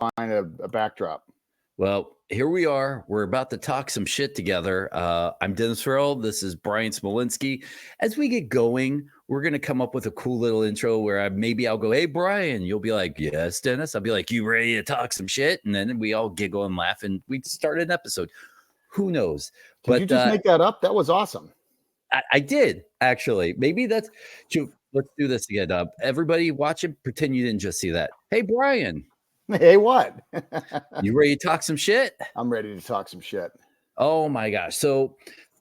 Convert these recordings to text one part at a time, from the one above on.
find a backdrop. Well, here we are. We're about to talk some shit together. I'm Dennis Farrell. This is Bryan Smolinski. As we get going, we're going to come up with a cool little intro where maybe I'll go, "Hey, Bryan." You'll be like, "Yes, Dennis." I'll be like, "You ready to talk some shit?" And then we all giggle and laugh and we start an episode. Who knows? Did you just make that up? That was awesome. I did, actually. Maybe that's... Let's do this again. Everybody watch it. Pretend you didn't just see that. Hey, Bryan. Hey, what? You ready to talk some shit? I'm ready to talk some shit. Oh my gosh. So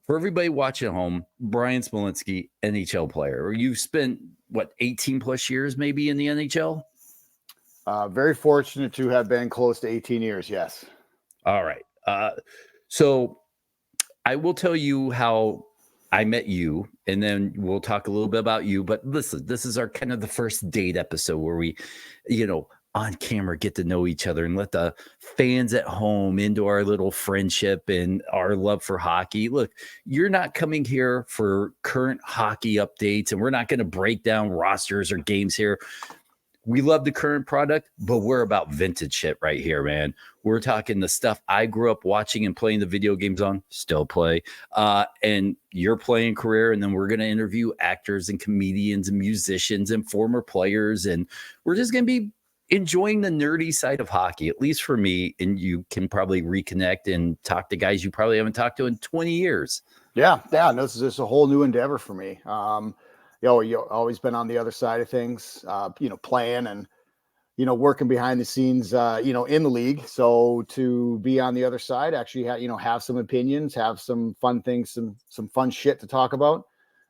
for everybody watching at home, Bryan Smolinski, NHL player. You spent, what, 18 plus years maybe in the NHL? Very fortunate to have been close to 18 years, yes. All right. So I will tell you how I met you, and then we'll talk a little bit about you. But listen, this is our kind of the first date episode where we, on camera get to know each other and let the fans at home into our little friendship and our love for hockey. Look, you're not coming here for current hockey updates, and we're not going to break down rosters or games here. We love the current product, but we're about vintage shit right here, man. We're talking the stuff I grew up watching and playing the video games on, still play, and your playing career. And then we're going to interview actors and comedians and musicians and former players. And we're just going to be enjoying the nerdy side of hockey, at least for me. And you can probably reconnect and talk to guys you probably haven't talked to in 20 years. Yeah. This is a whole new endeavor for me. You've always been on the other side of things, playing and, working behind the scenes, in the league. So to be on the other side, actually, have some opinions, have some fun things, some fun shit to talk about.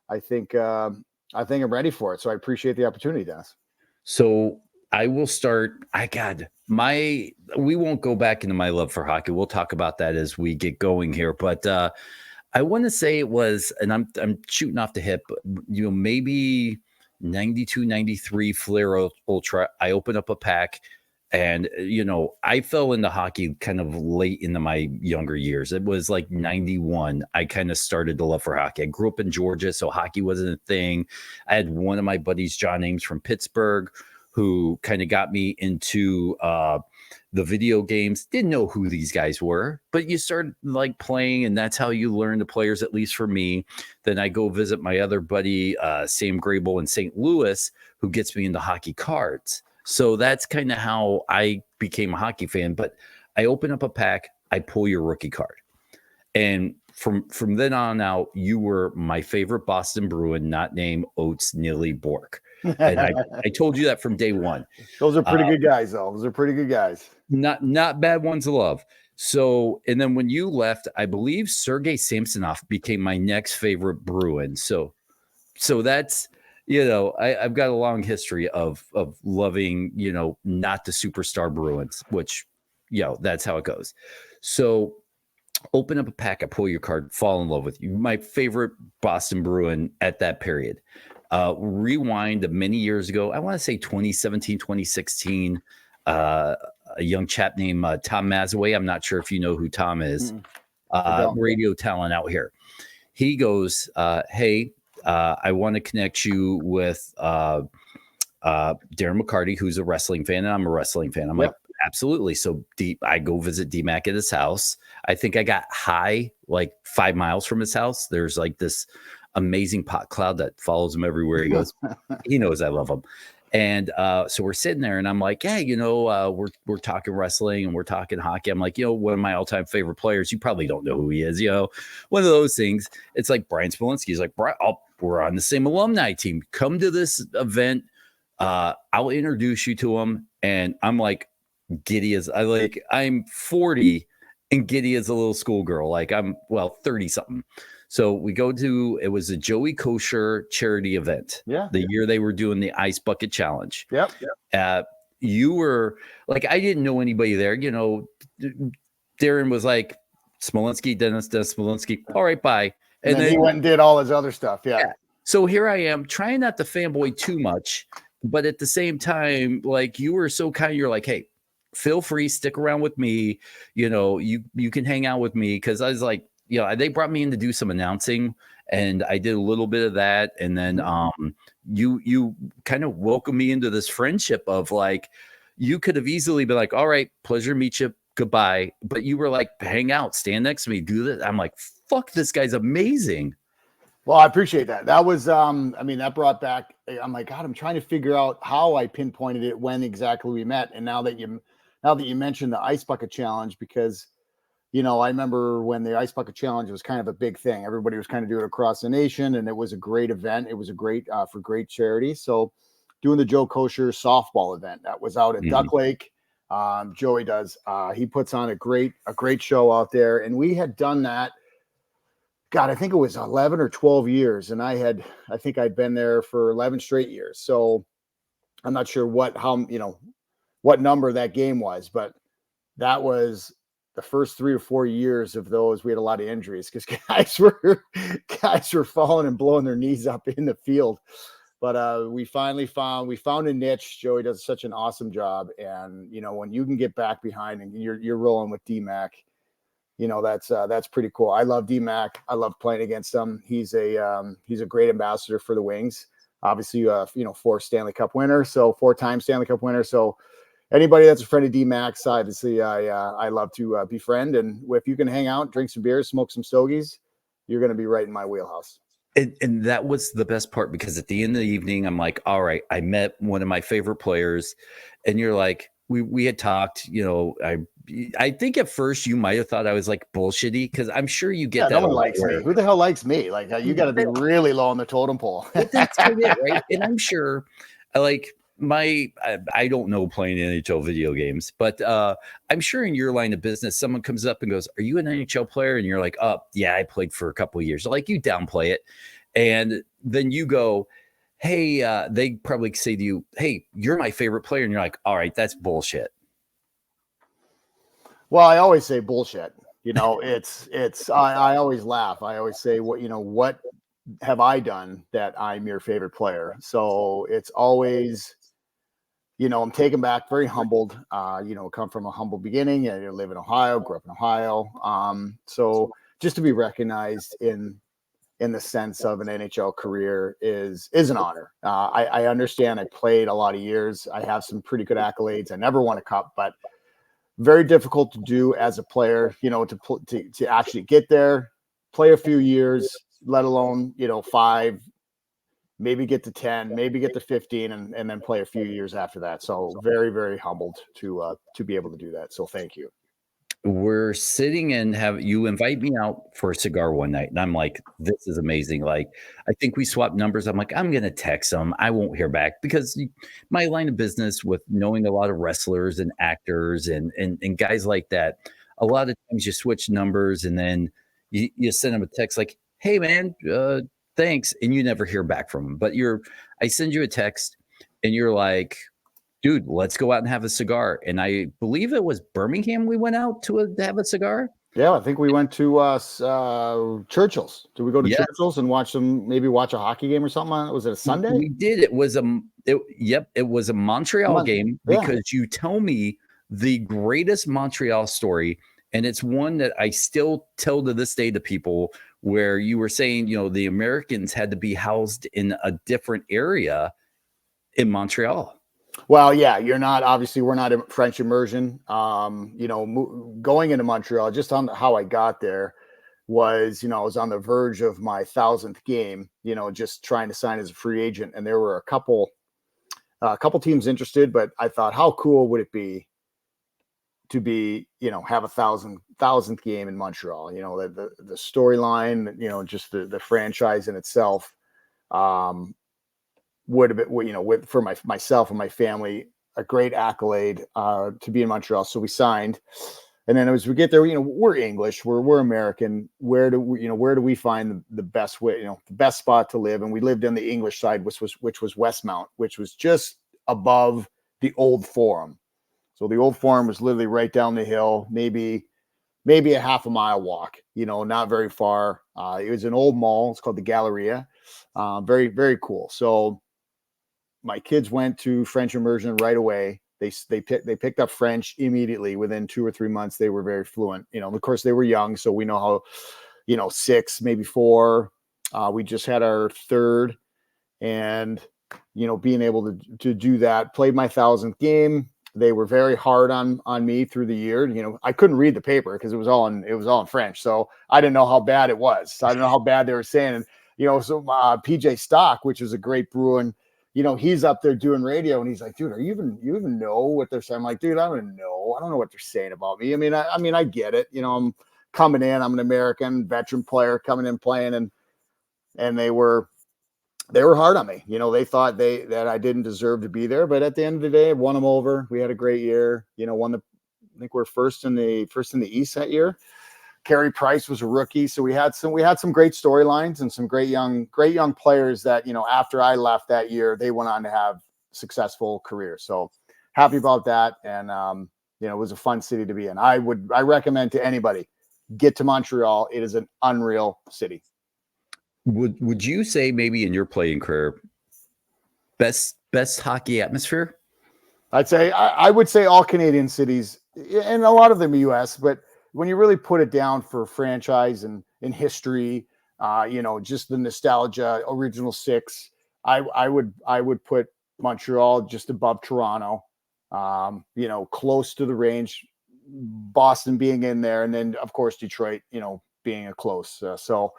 I think I'm ready for it. So I appreciate the opportunity, Dennis. So I will start. We won't go back into my love for hockey. We'll talk about that as we get going here. But I want to say it was, and I'm shooting off the hip, maybe 92, 93 Flair Ultra. I opened up a pack and, I fell into hockey kind of late into my younger years. It was like 91. I kind of started to love for hockey. I grew up in Georgia, so hockey wasn't a thing. I had one of my buddies, John Ames from Pittsburgh, who kind of got me into the video games. Didn't know who these guys were, but you started like playing, and that's how you learn the players, at least for me. Then I go visit my other buddy, Sam Grable in St. Louis, who gets me into hockey cards. So that's kind of how I became a hockey fan. But I open up a pack, I pull your rookie card. And from then on out, you were my favorite Boston Bruin, not named Oates Nilly Bork. And I told you that from day one. Those are pretty good guys, though. Those are pretty good guys. Not bad ones to love. So, and then when you left, I believe Sergei Samsonov became my next favorite Bruin. So that's, I've got a long history of loving, not the superstar Bruins, which, that's how it goes. So open up a pack, I pull your card, fall in love with you. My favorite Boston Bruin at that period. Rewind many years ago, I want to say 2017, 2016, a young chap named Tom Mazaway. I'm not sure if you know who Tom is. Radio talent out here. He goes, hey, I want to connect you with Darren McCarty, who's a wrestling fan, and I'm a wrestling fan. I'm like, absolutely. So I go visit D-Mac at his house. I think I got high like 5 miles from his house. There's like this amazing pot cloud that follows him everywhere he goes. He knows I love him. And so we're sitting there and I'm like, yeah, we're talking wrestling and we're talking hockey. I'm like, one of my all-time favorite players, you probably don't know who he is, one of those things. It's like Bryan Smolinski. He's like, we're on the same alumni team. Come to this event. I'll introduce you to him. And I'm like, giddy as I'm 40 and giddy as a little schoolgirl. Like I'm 30 something. So we go to, it was a Joey Kosher charity event. Yeah. The year they were doing the Ice Bucket Challenge. Yep. You were like, I didn't know anybody there. Darren was like, Smolinski, Dennis Smolinski. All right, bye. And then he went and did all his other stuff. Yeah. So here I am trying not to fanboy too much, but at the same time, like you were so kind, you're like, hey, feel free, stick around with me. You can hang out with me. Cause I was like, they brought me in to do some announcing and I did a little bit of that. And then you kind of welcomed me into this friendship of like, you could have easily been like, all right, pleasure to meet you, goodbye. But you were like, hang out, stand next to me, do this. I'm like, fuck, this guy's amazing. Well, I appreciate that. That was, I mean, that brought back, I'm like, God, I'm trying to figure out how I pinpointed it, when exactly we met. And now that you mentioned the Ice Bucket Challenge, because, I remember when the Ice Bucket Challenge was kind of a big thing. Everybody was kind of doing it across the nation, and it was a great event. It was a great, for great charity. So doing the Joe Kosher softball event that was out at Duck Lake. Joey does, he puts on a great show out there. And we had done that. God, I think it was 11 or 12 years. And I think I'd been there for 11 straight years. So I'm not sure what number that game was, but that was the first 3 or 4 years of those. We had a lot of injuries because guys were falling and blowing their knees up in the field. But we finally found a niche. Joey does such an awesome job. And, when you can get back behind and you're rolling with D-Mac, that's pretty cool. I love D-Mac. I love playing against him. He's a great ambassador for the Wings. Obviously, 4 Stanley Cup winner, so 4-time Stanley Cup winner. So anybody that's a friend of D-Mac's, obviously, I love to befriend. And if you can hang out, drink some beers, smoke some stogies, you're going to be right in my wheelhouse. And that was the best part, because at the end of the evening, I'm like, all right, I met one of my favorite players. And you're like, we had talked, I think at first you might have thought I was like bullshitty, because I'm sure you get that. No one likes me. Who the hell likes me? Like, you got to be really low on the totem pole. But that's it, right? And I'm sure, I don't know playing NHL video games, but I'm sure in your line of business, someone comes up and goes, "Are you an NHL player?" And you're like, "Oh, yeah, I played for a couple of years." Like, you downplay it, and then you go, "Hey," they probably say to you, "Hey, you're my favorite player," and you're like, "All right, that's bullshit." Well, I always say bullshit. I always laugh. I always say, what have I done that I'm your favorite player? So it's always, I'm taken back, very humbled, come from a humble beginning. I live in Ohio, grew up in Ohio. So just to be recognized in the sense of an NHL career is an honor. I understand I played a lot of years. I have some pretty good accolades. I never won a cup, but very difficult to do as a player, to actually get there, play a few years, let alone, 5, maybe get to 10, maybe get to 15, and then play a few years after that. So very, very humbled to be able to do that. So thank you. We're sitting and you invite me out for a cigar one night, and I'm like, this is amazing. Like, I think we swapped numbers. I'm like, I'm going to text them. I won't hear back, because my line of business with knowing a lot of wrestlers and actors and guys like that, a lot of times you switch numbers and then you send them a text like, "Hey man, thanks." And you never hear back from them, but I send you a text and you're like, "Dude, let's go out and have a cigar." And I believe it was Birmingham we went out to have a cigar. Yeah, I think we went to Churchill's. Did we go to Churchill's and watch a hockey game or something? Was it a Sunday? We did. It was a Montreal game, because you tell me the greatest Montreal story, and it's one that I still tell to this day to people, where you were saying, the Americans had to be housed in a different area in Montreal. Well, yeah, we're not in French immersion. Going into Montreal, just on how I got there was, I was on the verge of my 1,000th game, just trying to sign as a free agent. And there were a couple teams interested, but I thought, how cool would it be to be, have a 1,000th game in Montreal, the storyline, just the franchise in itself, would have been, for myself and my family, a great accolade to be in Montreal. So we signed, and then as we get there, we're English, we're American. Where do we find the best way, the best spot to live? And we lived on the English side, which was Westmount, which was just above the old Forum. So the old Forum was literally right down the hill, maybe a half a mile walk, not very far. It was an old mall. It's called the Galleria. Very, very cool. So my kids went to French immersion right away. They picked up French immediately. Within 2 or 3 months, they were very fluent. Of course, they were young, so we know how, 6, maybe 4. We just had our 3rd, and being able to do that. Played my 1,000th game. They were very hard on me through the year. You know, I couldn't read the paper because it was all in French, so I didn't know how bad it was. So I didn't know how bad they were saying. And you know, so PJ Stock, which is a great Bruin, you know, he's up there doing radio, and he's like, "Dude, you even know what they're saying?" I'm like, "Dude, I don't know. I don't know what they're saying about me. I mean, I get it. You know, I'm coming in. I'm an American veteran player coming in playing, and they were hard on me. You know, they thought that I didn't deserve to be there, but at the end of the day, I won them over. We had a great year. You know, I think we're first in the East that year. Carey Price was a rookie, so we had some great storylines and some great young players that, you know, after I left that year, they went on to have successful careers. So happy about that, and you know, it was a fun city to be in. I recommend to anybody, get to Montreal. It is an unreal city. Would you say maybe in your playing career, best hockey atmosphere? I would say all Canadian cities, and a lot of them U.S., but when you really put it down for franchise and in history, you know, just the nostalgia, original six, I would put Montreal just above Toronto, you know, close to the range, Boston being in there, and then of course Detroit, you know, being a close. So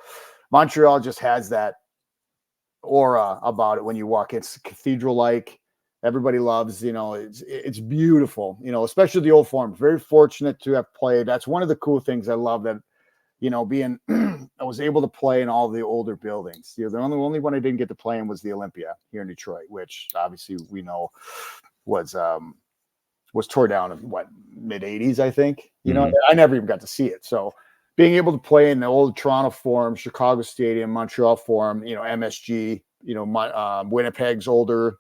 Montreal just has that aura about it when you walk. It's cathedral-like. Everybody loves, you know, it's beautiful, you know, especially the old Forum. Very fortunate to have played. That's one of the cool things I love, that, you know, being I was able to play in all the older buildings. You know, the only one I didn't get to play in was the Olympia here in Detroit, which obviously we know was tore down in what, mid 80s, I think. You know, I never even got to see it. So being able to play in the old Toronto Forum, Chicago Stadium, Montreal Forum, you know, MSG, you know, Winnipeg's older,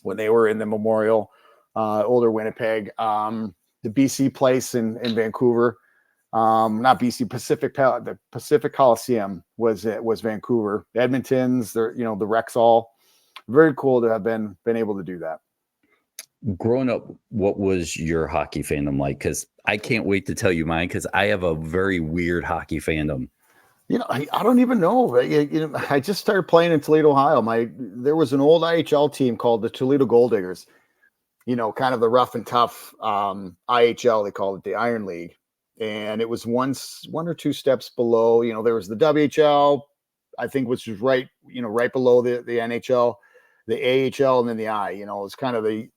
when they were in the Memorial, older Winnipeg, the BC place in Vancouver, not BC, the Pacific Coliseum was Vancouver. Edmonton's, you know, the Rexall. Very cool to have been able to do that. Growing up, what was your hockey fandom like? Because I can't wait to tell you mine, because I have a very weird hockey fandom. You know, I don't even know. You know, I just started playing in Toledo, Ohio. There was an old IHL team called the Toledo Gold Diggers. You know, kind of the rough and tough IHL. They called it the Iron League, and it was one or two steps below. You know, there was the WHL, I think, which was right below the NHL, the AHL, and then the I. You know, it was kind of the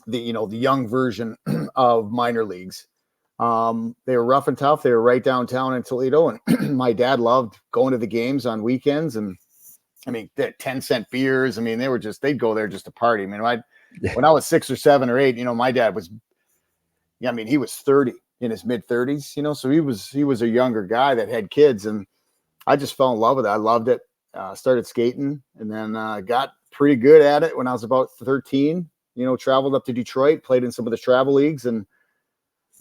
you know, the young version of minor leagues. They were rough and tough. They were right downtown in Toledo, and my dad loved going to the games on weekends. And I mean, they had 10-cent beers. I mean, they'd go there just to party. I mean, when I was 6 or 7 or 8, you know, my dad was, I mean, he was 30, in his mid 30s, you know, so he was a younger guy that had kids, and I just fell in love with it. I loved it. Started skating, and then got pretty good at it when I was about 13. You know, traveled up to Detroit, played in some of the travel leagues, and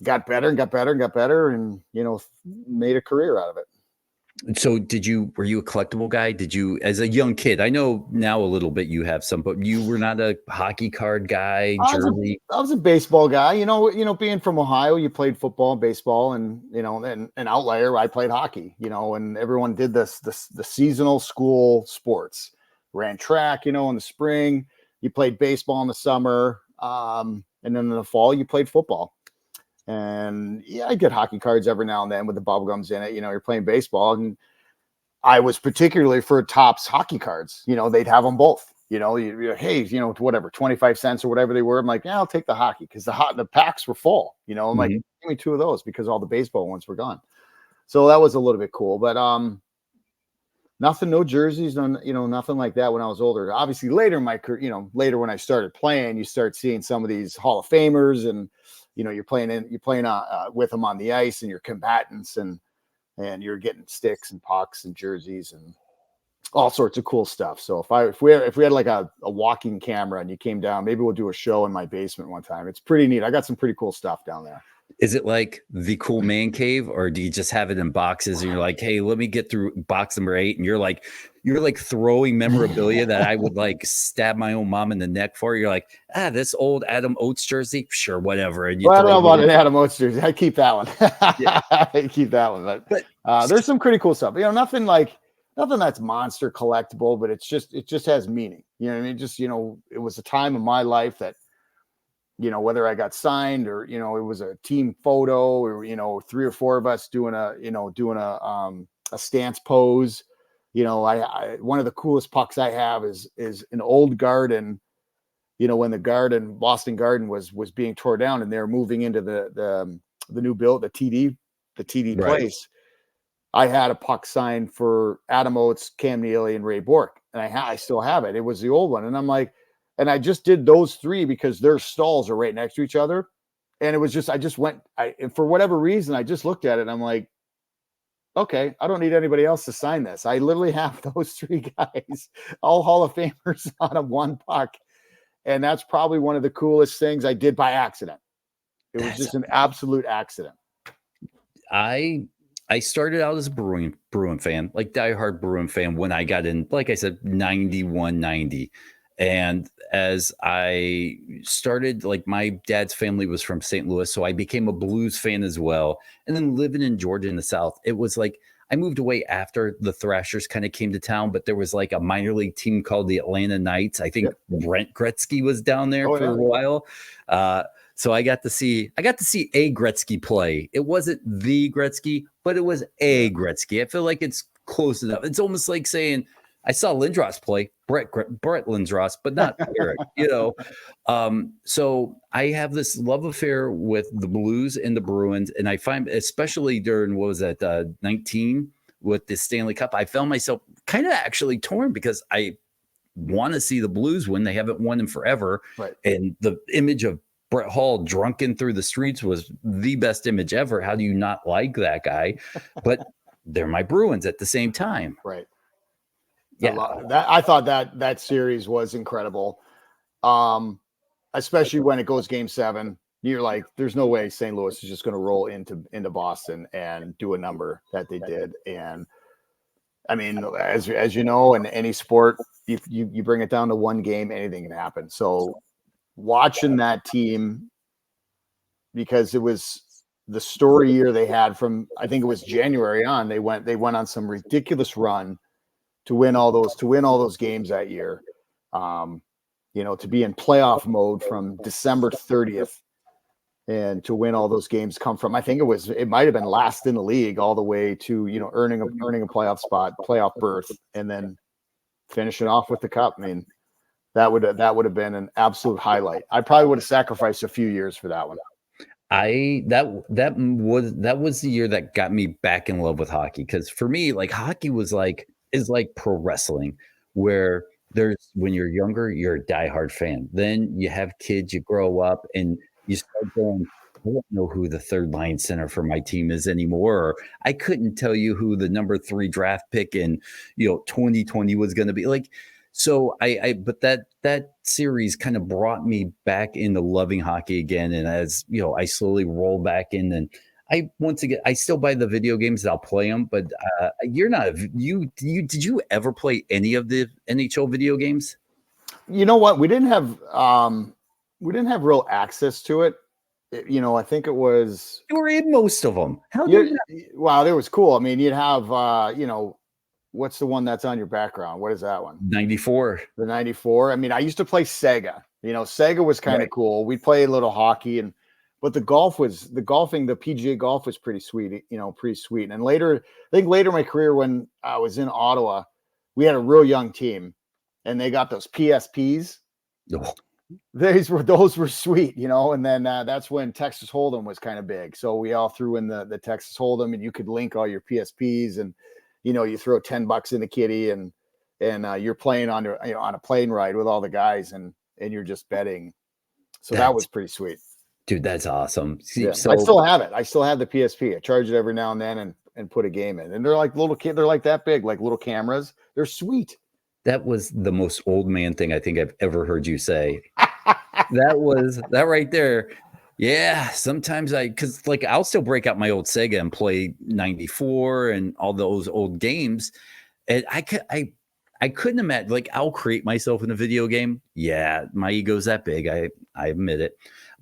got better and got better and got better, and, you know, made a career out of it. So were you a collectible guy? Did you, as a young kid, I know now a little bit you have some, but you were not a hockey card guy, jersey? I was a baseball guy. You know, being from Ohio, you played football and baseball, and, you know, and an outlier, I played hockey, you know, and everyone did the seasonal school sports, ran track, you know, in the spring, you played baseball in the summer. And then in the fall, you played football. And yeah, I get hockey cards every now and then with the bubble gums in it. You know, you're playing baseball, and I was particularly for Topps hockey cards. You know, they'd have them both. You know, hey, you know, whatever, 25 cents or whatever they were. I'm like, yeah, I'll take the hockey, because the packs were full. You know, I'm like, give me 2 of those, because all the baseball ones were gone. So that was a little bit cool, but nothing, no jerseys, nothing like that when I was older. Obviously, later in my career, you know, later when I started playing, you start seeing some of these Hall of Famers, and, you know, you're playing with them on the ice, and you're combatants, and you're getting sticks and pucks and jerseys and all sorts of cool stuff. So if we had like a walking camera and you came down, maybe we'll do a show in my basement one time. It's pretty neat. I got some pretty cool stuff down there. Is it like the cool man cave, or do you just have it in boxes and you're like, hey, let me get through box number 8, and you're like throwing memorabilia that I would like stab my own mom in the neck for? You're like, this old Adam Oates jersey, sure, whatever. And I don't know about an Adam Oates jersey. I keep that one. Yeah. I keep that one. But there's some pretty cool stuff. You know, nothing that's monster collectible, but it just has meaning. You know what I mean? Just, you know, it was a time of my life that whether I got signed or, it was a team photo or, 3 or 4 of us doing a stance pose. I one of the coolest pucks I have is an old garden, when the Boston Garden was being torn down and they're moving into the new build, the TD Right. place. I had a puck signed for Adam Oates, Cam Neely, and Ray Bourque, and I still have it. It was the old one, and I'm like, and I just did those 3 because their stalls are right next to each other, and it was just for whatever reason I just looked at it and I'm like, okay, I don't need anybody else to sign this. I literally have those 3 guys, all Hall of Famers on a one puck, and that's probably one of the coolest things I did by accident. It was just an absolute accident. I started out as a Bruin fan, like diehard Bruin fan when I got in, like I said, 91, 90. And as I started, like my dad's family was from St. Louis, so I became a Blues fan as well. And then living in Georgia in the South, it was like I moved away after the Thrashers kind of came to town, but there was like a minor league team called the Atlanta Knights. I think Brent Gretzky was down there for a while. So I got to see a Gretzky play. It wasn't the Gretzky, but it was a Gretzky. I feel like it's close enough. It's almost like saying I saw Lindros play, Brett Lindros, but not Eric, So I have this love affair with the Blues and the Bruins, and I find, especially during, what was that, 19 with the Stanley Cup, I found myself kind of actually torn because I want to see the Blues win. They haven't won in forever. Right. And the image of Brett Hull drunken through the streets was the best image ever. How do you not like that guy? But they're my Bruins at the same time. Right. Yeah. I thought that series was incredible. Especially when it goes game 7, you're like, there's no way St. Louis is just going to roll into Boston and do a number that they did. And I mean, as you know, in any sport, if you bring it down to one game, anything can happen. So watching that team, because it was the story year they had from, I think it was January on, they went on some ridiculous run to win all those games that year. To be in playoff mode from December 30th and to win all those games come from, I think it might've been last in the league all the way to, earning a playoff spot, playoff berth, and then finishing off with the cup. I mean, that would have been an absolute highlight. I probably would have sacrificed a few years for that one. That was the year that got me back in love with hockey. Cause for me, like hockey is like pro wrestling, where when you're younger, you're a diehard fan. Then you have kids, you grow up and you start going, I don't know who the third line center for my team is anymore. Or I couldn't tell you who the number 3 draft pick in, 2020 was going to be. Like, so but that series kind of brought me back into loving hockey again. And as I slowly roll back in, and I still buy the video games and I'll play them, but did you ever play any of the NHL video games? You know what? We didn't have real access to it. I think it was, you were in most of them. Wow, that was cool. I mean, you'd have, what's the one that's on your background? What is that one? 94. The 94. I mean, I used to play Sega. Sega was kind of cool. We'd play a little hockey, but the PGA golf was pretty sweet, pretty sweet. And later in my career, when I was in Ottawa, we had a real young team and they got those PSPs. Oh. Those were sweet, and then that's when Texas Hold'em was kind of big. So we all threw in the Texas Hold'em, and you could link all your PSPs, and you throw $10 in the kitty, and you're playing on a plane ride with all the guys, and you're just betting. So that was pretty sweet. Dude, that's awesome. Yeah. So, I still have it. I still have the PSP. I charge it every now and then and put a game in. And they're like they're like that big, like little cameras. They're sweet. That was the most old man thing I think I've ever heard you say. That right there. Yeah, sometimes because I'll still break out my old Sega and play 94 and all those old games. And I couldn't imagine, I'll create myself in a video game. Yeah, my ego's that big. I admit it.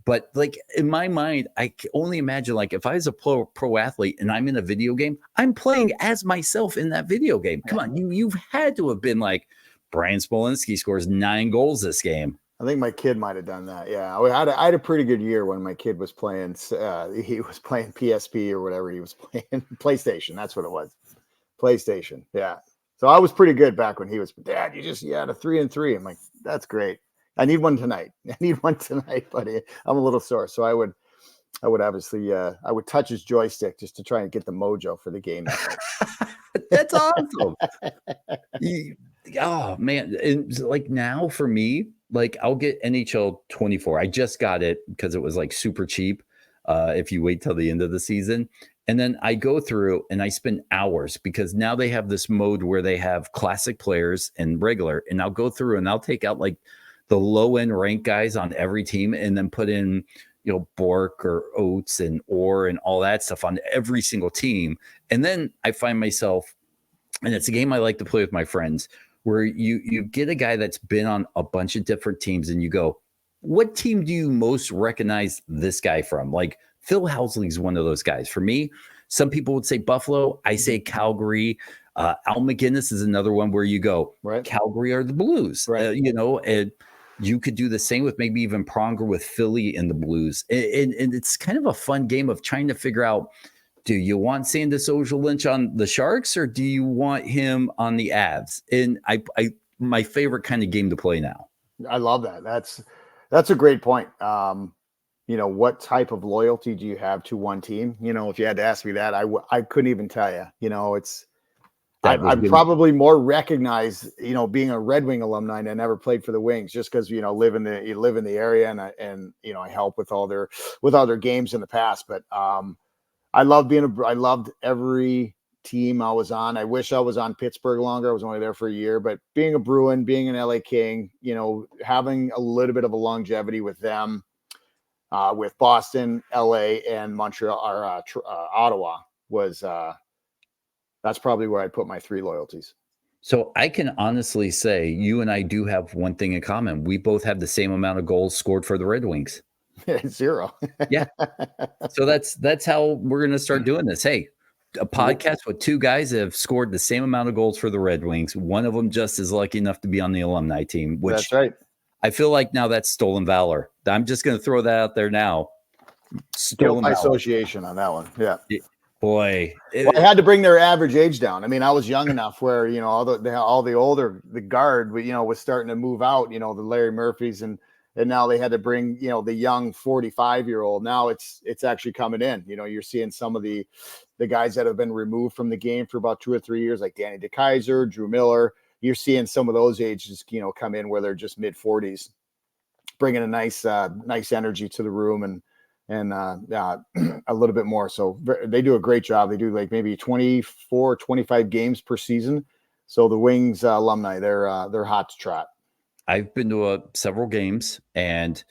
But in my mind, I can only imagine if I was a pro athlete and I'm in a video game, I'm playing as myself in that video game. Come on, you've had to have been Bryan Smolinski scores 9 goals this game. I think my kid might have done that. Yeah, I had a pretty good year when my kid was playing. He was playing PSP or whatever he was playing. PlayStation. That's what it was. PlayStation. Yeah. So I was pretty good back when he was. Dad, you had a 3-3. I'm like, that's great. I need one tonight. I need one tonight, buddy. I'm a little sore, so I would obviously I would touch his joystick just to try and get the mojo for the game. That's awesome. Oh man, and like now for me, like I'll get NHL 24. I just got it because it was like super cheap. If you wait till the end of the season, and then I go through and I spend hours because now they have this mode where they have classic players and regular, and I'll go through and I'll take out like the low end rank guys on every team, and then put in Bork or Oates and Orr and all that stuff on every single team, and then I find myself, and it's a game I like to play with my friends, where you get a guy that's been on a bunch of different teams and you go, what team do you most recognize this guy from? Like Phil Housley's one of those guys. For me, some people would say Buffalo. I say Calgary. Al McGinnis is another one where you go, right. Calgary are the Blues, right. And you could do the same with maybe even Pronger with Philly and the Blues. And it's kind of a fun game of trying to figure out, do you want Sandis Ojo-Lynch on the Sharks or do you want him on the Avs? And I my favorite kind of game to play now. I love that. That's a great point. What type of loyalty do you have to one team? If you had to ask me that, I couldn't even tell you. I'm probably more recognized, being a Red Wing alumni, and I never played for the Wings just because, you live in the area and I help with all their games in the past. But I loved every team I was on. I wish I was on Pittsburgh longer. I was only there for a year, but being a Bruin, being an LA King, having a little bit of a longevity with them, with Boston, LA, and Montreal or Ottawa was, that's probably where I'd put my three loyalties. So I can honestly say you and I do have one thing in common. We both have the same amount of goals scored for the Red Wings. 0. Yeah. So that's how we're going to start doing this. Hey, a podcast with two guys that have scored the same amount of goals for the Red Wings. One of them just is lucky enough to be on the alumni team, which that's right. I feel like now that's stolen valor. I'm just going to throw that out there now. Stolen by association on that one. Yeah. Boy, I had to bring their average age down. I mean, I was young enough where, all the older, the guard, was starting to move out, the Larry Murphys and now they had to bring, the young 45-year-old. Now it's actually coming in. You're seeing some of the guys that have been removed from the game for about 2 or 3 years, like Danny DeKeyser, Drew Miller. You're seeing some of those ages, come in where they're just mid 40s, bringing a nice energy to the room and a little bit more. So they do a great job. They do like maybe 24, 25 games per season. So the Wings alumni, they're hot to trot. I've been to several games, and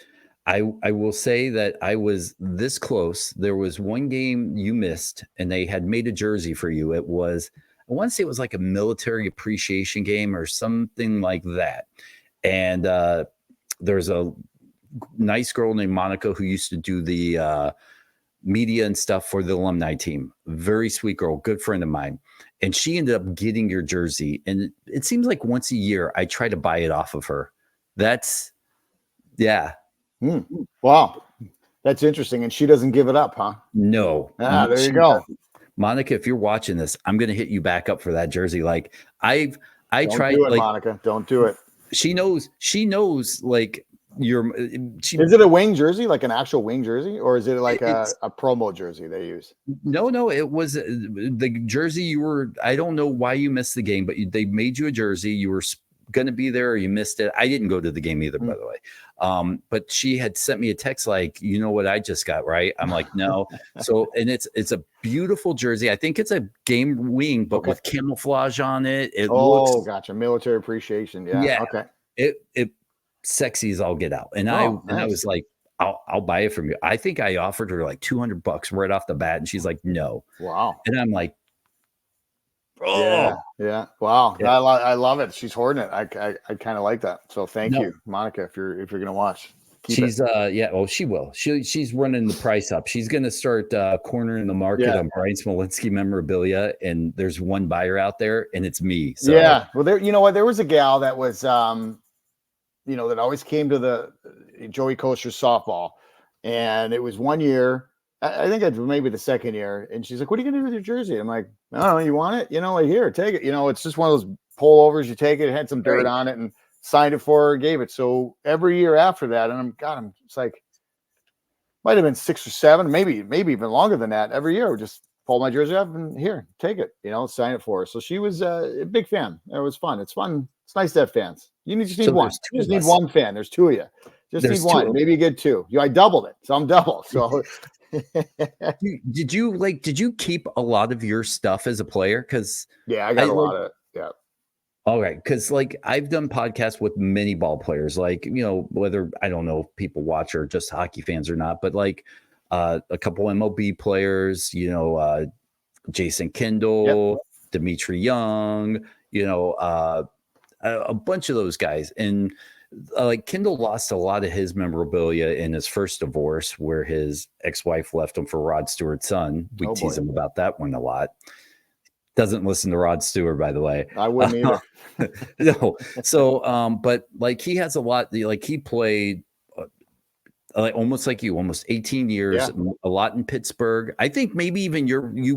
I will say that I was this close. There was one game you missed, and they had made a jersey for you. It was, I want to say it was like a military appreciation game or something like that. And there's a nice girl named Monica who used to do the media and stuff for the alumni team. Very sweet girl, good friend of mine. And she ended up getting your jersey. And it seems like once a year I try to buy it off of her. That's, yeah. Wow. That's interesting. And she doesn't give it up, huh? No. There you go. Monica, if you're watching this, I'm going to hit you back up for that jersey. Like Don't tried, do it, like, Monica. Don't do it. She knows like, is it a Wing jersey, like an actual Wing jersey, or is it like a promo jersey they use? No, it was the jersey I don't know why you missed the game, but they made you a jersey. You were going to be there or you missed it. I didn't go to the game either, by the way. But she had sent me a text like, you know what I just got, right? I'm like, no. So, and it's a beautiful jersey. I think it's a game wing, but with camouflage on it. It looks, gotcha. Military appreciation. Yeah. Okay. It sexy as all get out. And I was like, I'll buy it from you. I think I offered her like $200 right off the bat. And she's like, no. Wow. And I'm like, oh yeah. Wow. Yeah. I love it. She's hoarding it. I kind of like that. So thank you, Monica, if you're going to watch. She's she will. She's running the price up. She's going to start cornering the market on Bryan Smolinski memorabilia, and there's one buyer out there, and it's me. So. Yeah. Well, there. You know what? There was a gal that was that always came to the Joey Kosher's softball. And it was one year, I think it was maybe the second year. And she's like, what are you going to do with your jersey? I'm like, I don't know. You want it? Like, here, take it. It's just one of those pullovers. You take it, had some dirt on it and signed it for her, gave it. So every year after that, and it's like, might have been 6 or 7, maybe even longer than that. Every year, just pull my jersey up and here, take it, sign it for her. So she was a big fan. It was fun. It's fun. It's nice to have fans. You just need one. You just need one fan. There's 2 of you. Just need one. Maybe you get 2. I doubled it. So I'm double. So did you keep a lot of your stuff as a player? Because yeah, I got a lot of it. Yeah. All right. Because I've done podcasts with many ball players, whether I don't know if people watch or just hockey fans or not, but a couple MLB players, Jason Kendall, Dimitri Young, a bunch of those guys. And Kendall lost a lot of his memorabilia in his first divorce, where his ex-wife left him for Rod Stewart's son. We tease him about that one a lot. Doesn't listen to Rod Stewart, by the way. I wouldn't either. No. So, but he has a lot. He played almost like you, almost 18 years, a lot in Pittsburgh. I think maybe even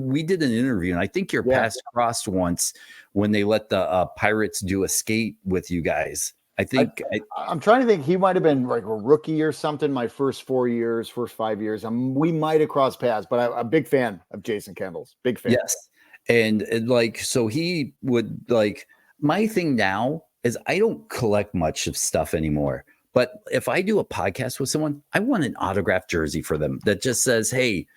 we did an interview, and I think your paths crossed once when they let the Pirates do a skate with you guys. I think I'm trying to think. He might have been like a rookie or something. My first 5 years. We might have crossed paths, but I'm a big fan of Jason Kendall's. Big fan. Yes. And so he would my thing now is I don't collect much of stuff anymore. But if I do a podcast with someone, I want an autographed jersey for them that just says, hey,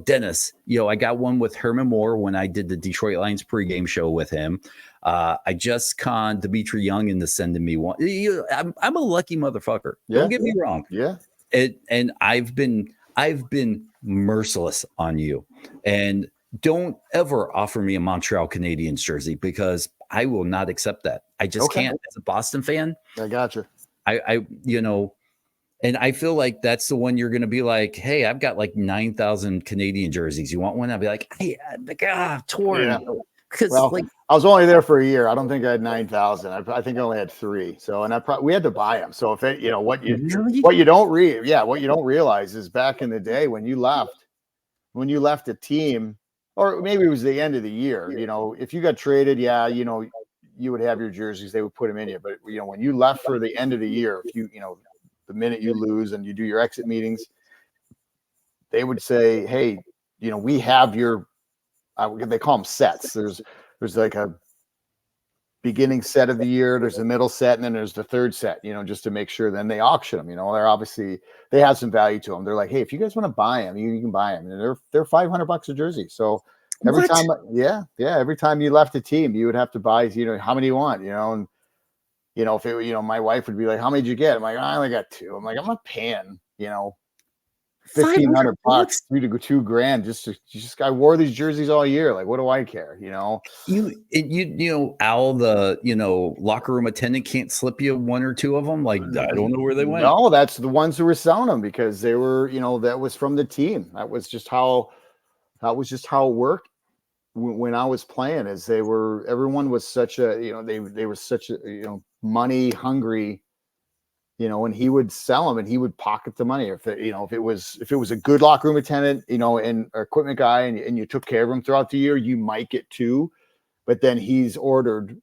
Dennis, I got one with Herman Moore when I did the Detroit Lions pregame show with him. I just conned Dimitri Young into sending me one. I'm a lucky motherfucker. Don't get me wrong. Yeah. And I've been merciless on you. And don't ever offer me a Montreal Canadiens jersey, because I will not accept that. I just can't. As a Boston fan, I got you. I and I feel like that's the one you're going to be like, hey, I've got 9,000 Canadian jerseys. You want one? I'll be like, hey, torn. Yeah. Because I was only there for a year. I don't think I had 9,000. I think I only had 3. So, and we had to buy them. So if it, what you don't realize is back in the day when you left a team, or maybe it was the end of the year, if you got traded, you would have your jerseys, they would put them in you. But, when you left for the end of the year, if the minute you lose and you do your exit meetings, they would say, hey, we have your, they call them sets. There's like a beginning set of the year, there's a middle set, and then there's the third set, just to make sure. Then they auction them, they have some value to them. They're like, hey, if you guys want to buy them, you can buy them. And they're $500 a jersey. So every time, every time you left a team, you would have to buy, how many you want, and if it, my wife would be like, how many did you get? I'm like, I only got 2. I'm like, I'm not paying, $1,500, $2,000. I wore these jerseys all year. Like, what do I care? Al, the locker room attendant can't slip you 1 or 2 of them. I don't know where they went. No, that's the ones who were selling them, because they were, that was from the team. That was just how it worked when I was playing. Is everyone was such a, they were such a, money hungry. And he would sell them and he would pocket the money. If it was a good locker room attendant, and equipment guy, and you took care of him throughout the year, you might get 2, but then he's ordered,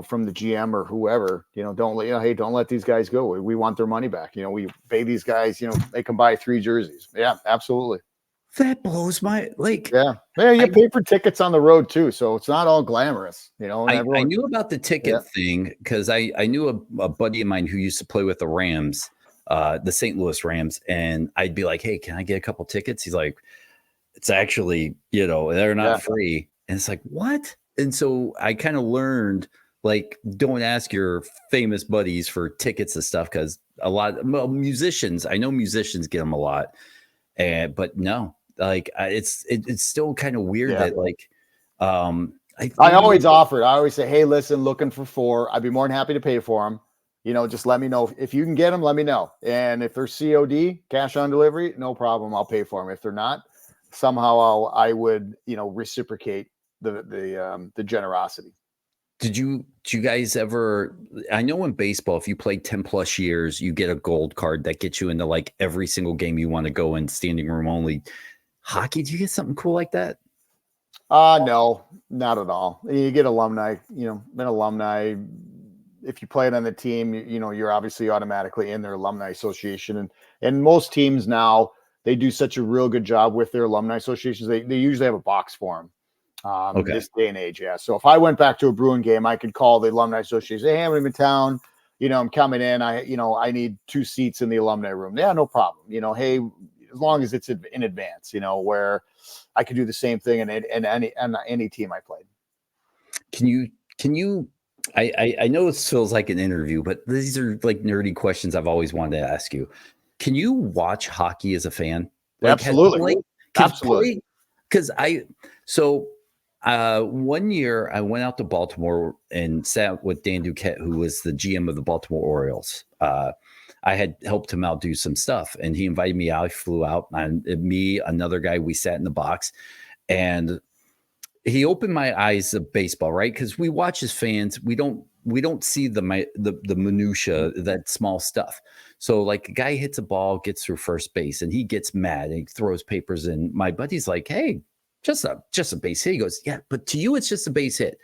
from the GM or whoever, don't let these guys go. We want their money back. We pay these guys, they can buy 3 jerseys. Yeah, absolutely. That blows my you pay for tickets on the road too, so it's not all glamorous, I knew about the ticket thing because I knew a buddy of mine who used to play with the Rams, the St. Louis Rams, and I'd be like, hey, can I get a couple tickets? He's like, it's actually, they're not free. And it's like, what? And so I kind of learned, don't ask your famous buddies for tickets and stuff, because a lot of musicians, I know musicians get them a lot, but no. It's still kind of weird that I always offer it. I always say, hey, listen, looking for 4. I'd be more than happy to pay for them. Just let me know if you can get them. Let me know. And if they're COD, cash on delivery, no problem. I'll pay for them. If they're not, somehow I would reciprocate the generosity. did you guys ever, I know in baseball, if you play 10 plus years, you get a gold card that gets you into like every single game you want to go in, standing room only. Hockey, do you get something cool like that? No, not at all. You get alumni, an alumni. If you played on the team, you're obviously automatically in their alumni association. And most teams now, they do such a real good job with their alumni associations. They usually have a box for them. Okay. This day and age. Yeah. So if I went back to a Bruin game, I could call the alumni association, say, hey, I'm in town, I'm coming in. I need 2 seats in the alumni room. Yeah, no problem. Hey, as long as it's in advance, where I could do the same thing in any team I played. Can you, I know it feels like an interview, but these are like nerdy questions I've always wanted to ask you. Can you watch hockey as a fan? Like, absolutely. Absolutely. Because one year I went out to Baltimore and sat with Dan Duquette, who was the GM of the Baltimore Orioles. I had helped him out do some stuff, and he invited me out. I flew out, and me, another guy, we sat in the box, and he opened my eyes to baseball, right? Because we watch as fans, we don't see the minutia, that small stuff. So like a guy hits a ball, gets through first base, and he gets mad and he throws papers. And my buddy's like, hey, just a base hit. He goes, yeah, but to you, it's just a base hit.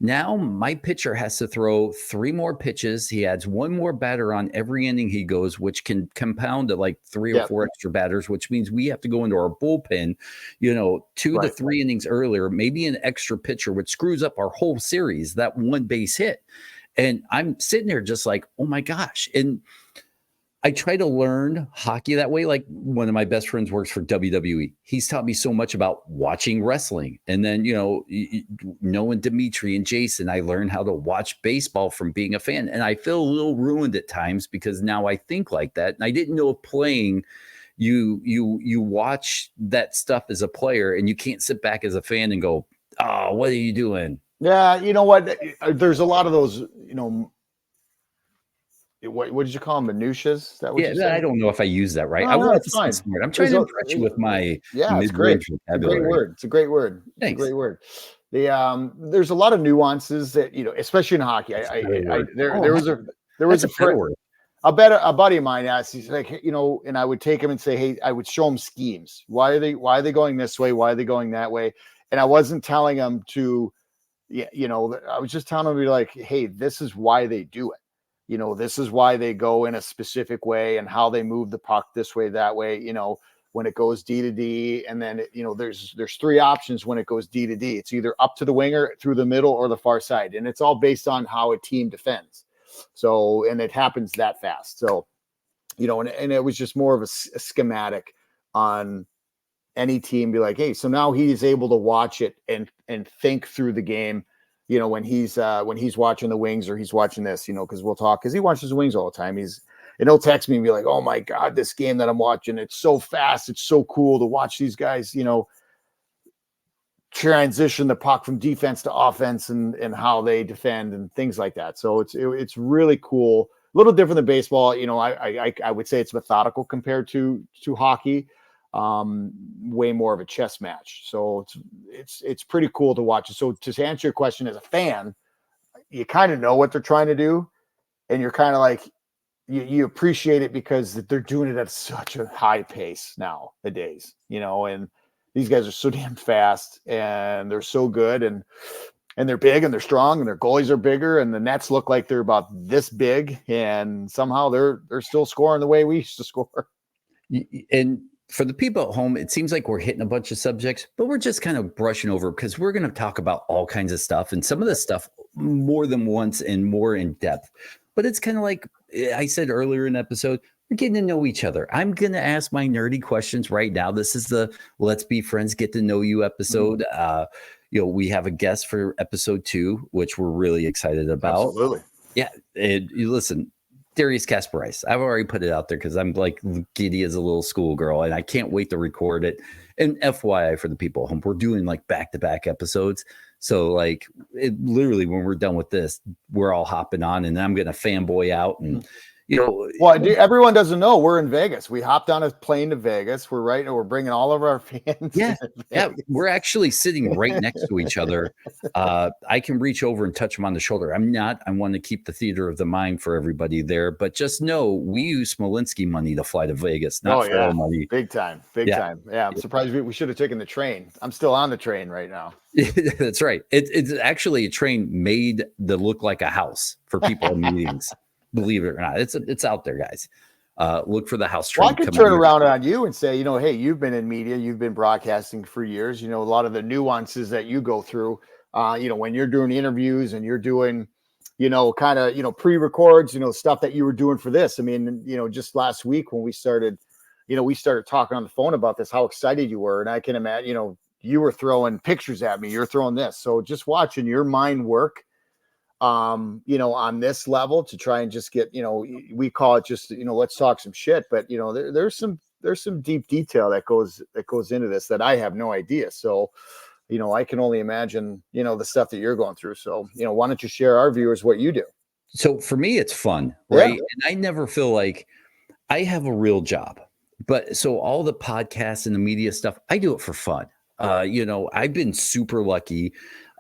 Now my pitcher has to throw 3 more pitches. He adds 1 more batter on every inning he goes, which can compound to like 3 or 4 extra batters, which means we have to go into our bullpen, 2 to 3 innings earlier, maybe an extra pitcher, which screws up our whole series, that 1 base hit. And I'm sitting there just like, oh my gosh. And I try to learn hockey that way. Like one of my best friends works for WWE. He's taught me so much about watching wrestling. And then, knowing Dimitri and Jason, I learned how to watch baseball from being a fan. And I feel a little ruined at times because now I think like that. And I didn't know playing, you watch that stuff as a player and you can't sit back as a fan and go, oh, what are you doing? Yeah. You know what? There's a lot of those, what did you call them? Minutias? Is that what you said? I don't know if I use that right. No, I want to sound smart. I'm trying to impress you with my it's great. It's a great word. It's a great word. Thanks. It's a great word. There's a lot of nuances that, especially in hockey. There was a buddy of mine asked, he's like, and I would take him and say, hey, I would show him schemes. Why are they going this way? Why are they going that way? And I wasn't telling him to, I was just telling him to be like, hey, this is why they do it. This is why they go in a specific way and how they move the puck this way, that way, when it goes D to D. And then, there's 3 options when it goes D to D. It's either up to the winger, through the middle, or the far side. And it's all based on how a team defends. So, and it happens that fast. So, and it was just more of a schematic on any team. Be like, hey, so now he's able to watch it and think through the game. When he's watching the Wings or he's watching this, because we'll talk, because he watches the Wings all the time. He'll text me and be like, oh my God, this game that I'm watching, it's so fast. It's so cool to watch these guys, transition the puck from defense to offense and how they defend and things like that. So it's really cool. A little different than baseball. I would say it's methodical compared to hockey. Way more of a chess match. So it's pretty cool to watch. So to answer your question, as a fan, you kind of know what they're trying to do, and you're kind of like, you appreciate it because they're doing it at such a high pace nowadays, and these guys are so damn fast and they're so good and they're big and they're strong and their goalies are bigger and the nets look like they're about this big and somehow they're still scoring the way we used to score. And for the people at home, it seems like we're hitting a bunch of subjects, but we're just kind of brushing over because we're going to talk about all kinds of stuff and some of this stuff more than once and more in depth. But it's kind of like I said earlier in the episode, we're getting to know each other. I'm going to ask my nerdy questions right now. This is the Let's Be Friends, Get to Know You episode. We have a guest for episode 2, which we're really excited about. Absolutely. Yeah. You listen. Darius Kasparis. I've already put it out there because I'm like giddy as a little schoolgirl and I can't wait to record it. And FYI for the people at home, we're doing like back-to-back episodes. So literally when we're done with this, we're all hopping on and I'm going to fanboy out and Well, everyone doesn't know we're in Vegas. We hopped on a plane to Vegas. We're bringing all of our fans. Yeah, we're actually sitting right next to each other. I can reach over and touch him on the shoulder. I want to keep the theater of the mind for everybody there, but just know we use Smolinski money to fly to Vegas, not Farrell money. Big time. Yeah, I'm surprised we should have taken the train. I'm still on the train right now. That's right. It's actually a train made to look like a house for people in meetings. Believe it or not, it's out there, guys. Look for the house train. Well, I could turn around on you and say, hey, you've been in media, you've been broadcasting for years. A lot of the nuances that you go through. When you're doing interviews and you're doing, kind of, pre-records, stuff that you were doing for this. I mean, just last week when we started talking on the phone about this, how excited you were, and I can imagine, you were throwing pictures at me. You're throwing this. So just watching your mind work. On this level to try and just get, we call it just, let's talk some shit, but there's some deep detail that goes into this that I have no idea. So, I can only imagine, the stuff that you're going through. So, why don't you share our viewers what you do? So for me, it's fun, right? Yeah. And I never feel like I have a real job, but so all the podcasts and the media stuff, I do it for fun. I've been super lucky.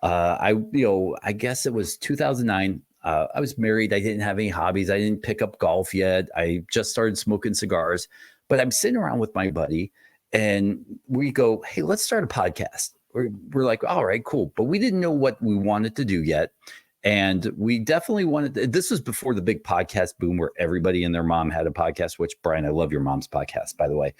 I guess it was 2009. I was married. I didn't have any hobbies. I didn't pick up golf yet. I just started smoking cigars, but I'm sitting around with my buddy and we go, hey, let's start a podcast. We're like, all right, cool. But we didn't know what we wanted to do yet. And we definitely this was before the big podcast boom where everybody and their mom had a podcast, which Bryan, I love your mom's podcast, by the way.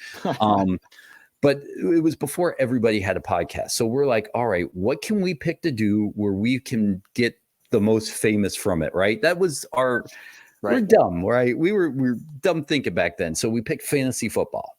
But it was before everybody had a podcast. So we're like, all right, what can we pick to do where we can get the most famous from it, right? That was we're dumb, right? We were dumb thinking back then. So we picked fantasy football.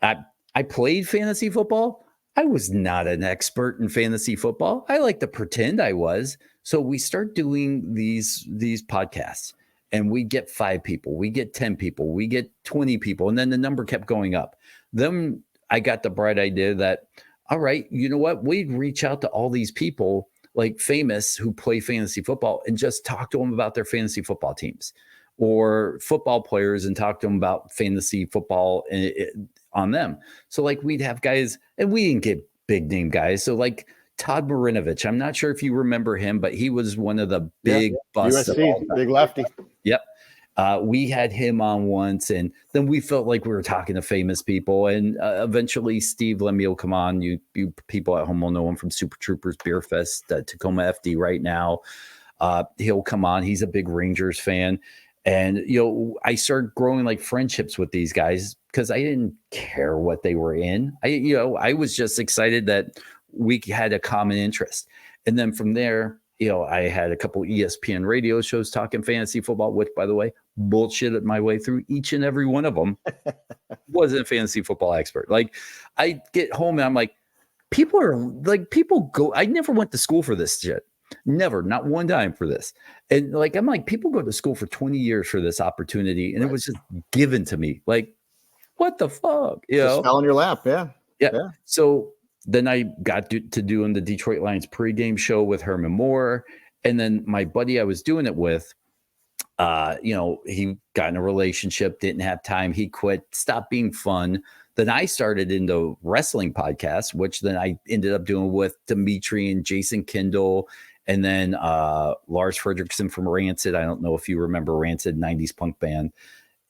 I played fantasy football. I was not an expert in fantasy football. I like to pretend I was. So we start doing these podcasts and we get 5 people, we get 10 people, we get 20 people. And then the number kept going up. Then I got the bright idea that, all right, you know what? We'd reach out to all these people like famous who play fantasy football and just talk to them about their fantasy football teams or football players and talk to them about fantasy football on them. So like we'd have guys, and we didn't get big name guys. So like Todd Marinovich, I'm not sure if you remember him, but he was one of the big busts. USC, big lefty. Yep. We had him on once, and then we felt like we were talking to famous people. And eventually, Steve Lemmy will come on. You people at home will know him from Super Troopers Beer Fest, Tacoma FD right now. He'll come on. He's a big Rangers fan. And, I started growing like friendships with these guys because I didn't care what they were in. I was just excited that we had a common interest. And then from there, I had a couple ESPN radio shows talking fantasy football, which, by the way, bullshitted my way through each and every one of them. Wasn't a fantasy football expert. Like, I get home and I'm like, people go. I never went to school for this shit. Never, not one time for this. And like, I'm like, people go to school for 20 years for this opportunity, and it was just given to me. Like, what the fuck? Just fell in your lap. Yeah. So then I got to doing the Detroit Lions pregame show with Herman Moore. And then my buddy I was doing it with, he got in a relationship, didn't have time. He quit, stopped being fun. Then I started into wrestling podcasts, which then I ended up doing with Dimitri and Jason Kindle. And then Lars Fredrickson from Rancid. I don't know if you remember Rancid, 90s punk band.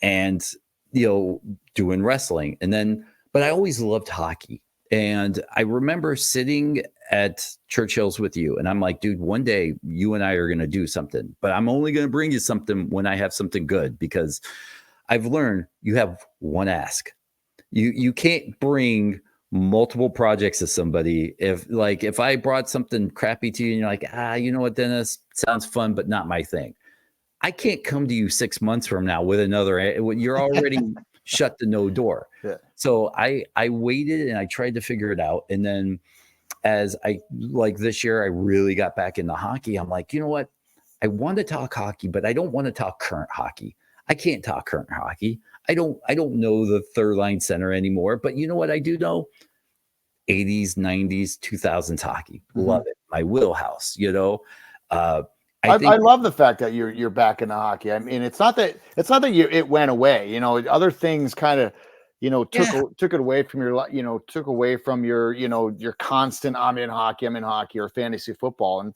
And, doing wrestling. And then, but I always loved hockey. And I remember sitting at Churchill's with you, and I'm like, dude, one day you and I are going to do something, but I'm only going to bring you something when I have something good, because I've learned you have one ask. You can't bring multiple projects to somebody. If I brought something crappy to you and you're like, you know what, Dennis, sounds fun, but not my thing. I can't come to you 6 months from now with another. You're already shut the no door. Yeah. So I waited and I tried to figure it out. And then as this year, I really got back into hockey. I'm like, you know what? I want to talk hockey, but I don't want to talk current hockey. I can't talk current hockey. I don't know the third line center anymore, but you know what I do know? 80s, 90s, 2000s hockey. Mm-hmm. Love it. My wheelhouse, I I think, love the fact that you're back into hockey. I mean, it's not that it went away. You know, other things kind of, yeah, took it away from your took away from your your constant I'm in hockey or fantasy football,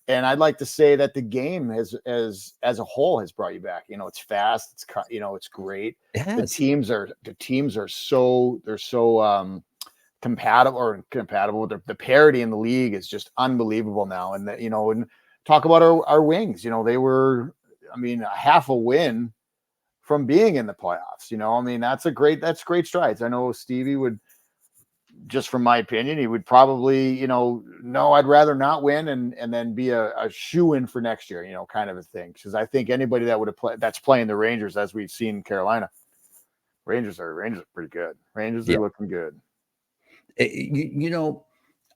and I'd like to say that the game has as a whole has brought you back. You know, it's fast, it's great. it The has. teams are so compatible. The parity in the league is just unbelievable now. And that, and talk about our wings, they were, I mean, a half a win from being in the playoffs. I mean, that's great strides. I know Stevie would, just from my opinion, he would probably, no, I'd rather not win and then be a shoe-in for next year, kind of a thing. Because I think anybody that would have played that's playing the Rangers, as we've seen in Carolina, Rangers are pretty good. Rangers are Yeah. looking good. You know,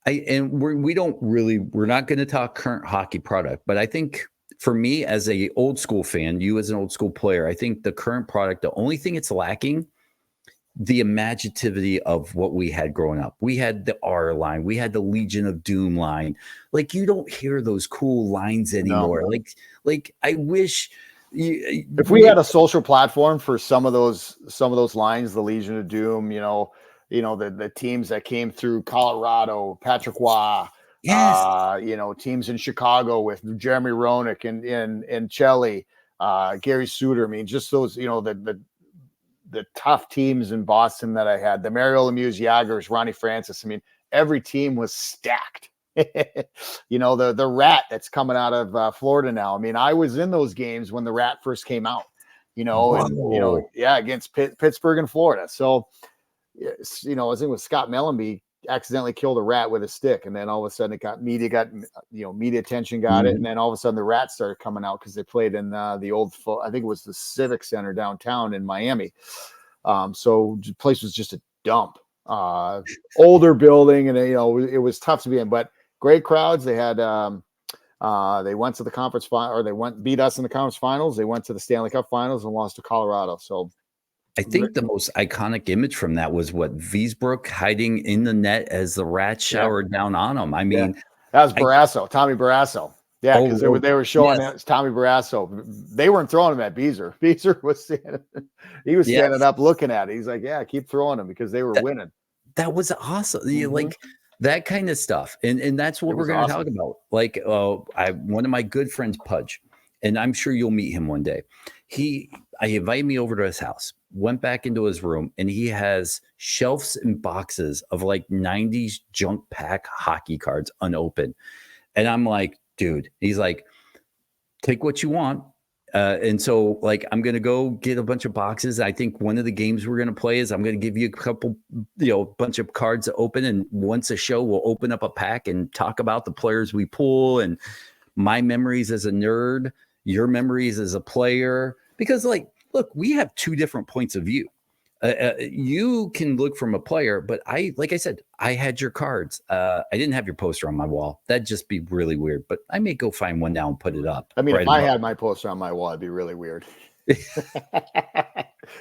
we're not going to talk current hockey product, but I think for me as a old school fan, you as an old school player, I think the current product, the only thing it's lacking, the imaginativity of what we had growing up. We had the R line, we had the Legion of Doom line. Like you don't hear those cool lines anymore. No. Like I wish If we had a social platform for some of those lines, the Legion of Doom, the teams that came through Colorado, Patrick Waugh, yes, teams in Chicago with Jeremy Roenick and Chelly, Gary Suter. I mean, just those, the tough teams in Boston that I had, the Mario Lemieux, Jagers, Ronnie Francis. I mean, every team was stacked. The Rat that's coming out of Florida now. I mean, I was in those games when the Rat first came out, whoa. against Pittsburgh and Florida. So, I think with Scott Mellenby accidentally killed a rat with a stick, and then all of a sudden media attention got it, and then all of a sudden the Rats started coming out because they played in the old, I think it was the Civic Center downtown in Miami. So the place was just a dump, older building, and it was tough to be in, but great crowds. They had they went to the conference final, or beat us in the conference finals. They went to the Stanley Cup finals and lost to Colorado. So I think the most iconic image from that was what Wiesbrook hiding in the net as the Rats showered down on him. I mean, that was Barrasso, Tommy Barrasso. Yeah, because they were showing that Tommy Barrasso. They weren't throwing him at Beezer. Beezer was standing up looking at it. He's like, yeah, keep throwing him, because they were winning. That was awesome. Like that kind of stuff. And that's what we're going to talk about. Like one of my good friends, Pudge, and I'm sure you'll meet him one day. I invited me over to his house, went back into his room, and he has shelves and boxes of like 90s junk pack hockey cards unopened. And I'm like, dude, he's like, take what you want. And so like, I'm going to go get a bunch of boxes. I think one of the games we're going to play is I'm going to give you a couple, bunch of cards to open. And once a show, we'll open up a pack and talk about the players we pull and my memories as a nerd, your memories as a player. Because like, look, we have two different points of view. You can look from a player, but like I said, I had your cards. I didn't have your poster on my wall. That'd just be really weird, but I may go find one now and put it up. I mean, if I had my poster on my wall, it'd be really weird.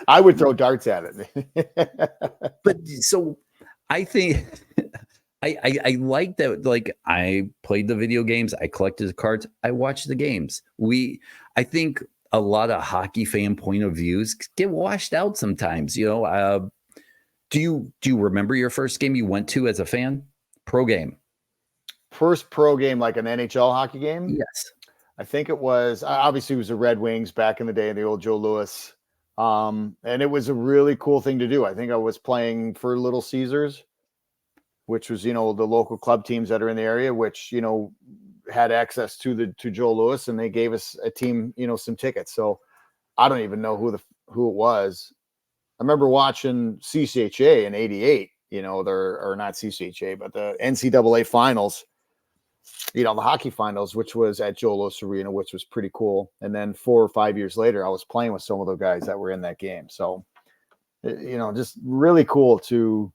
I would throw darts at it. But so I think I like that. Like I played the video games, I collected the cards, I watched the games. I think a lot of hockey fan point of views get washed out sometimes. Do you remember your first game you went to as a fan? Pro game. First pro game, like an NHL hockey game? Yes. I think it was the Red Wings back in the day, the old Joe Louis. And it was a really cool thing to do. I think I was playing for Little Caesars, which was, the local club teams that are in the area, which, had access to Joe Louis, and they gave us a team, some tickets. So I don't even know who it was. I remember watching CCHA in '88, or not CCHA, but the NCAA finals, the hockey finals, which was at Joe Louis Arena, which was pretty cool. And then 4 or 5 years later, I was playing with some of the guys that were in that game. So, just really cool to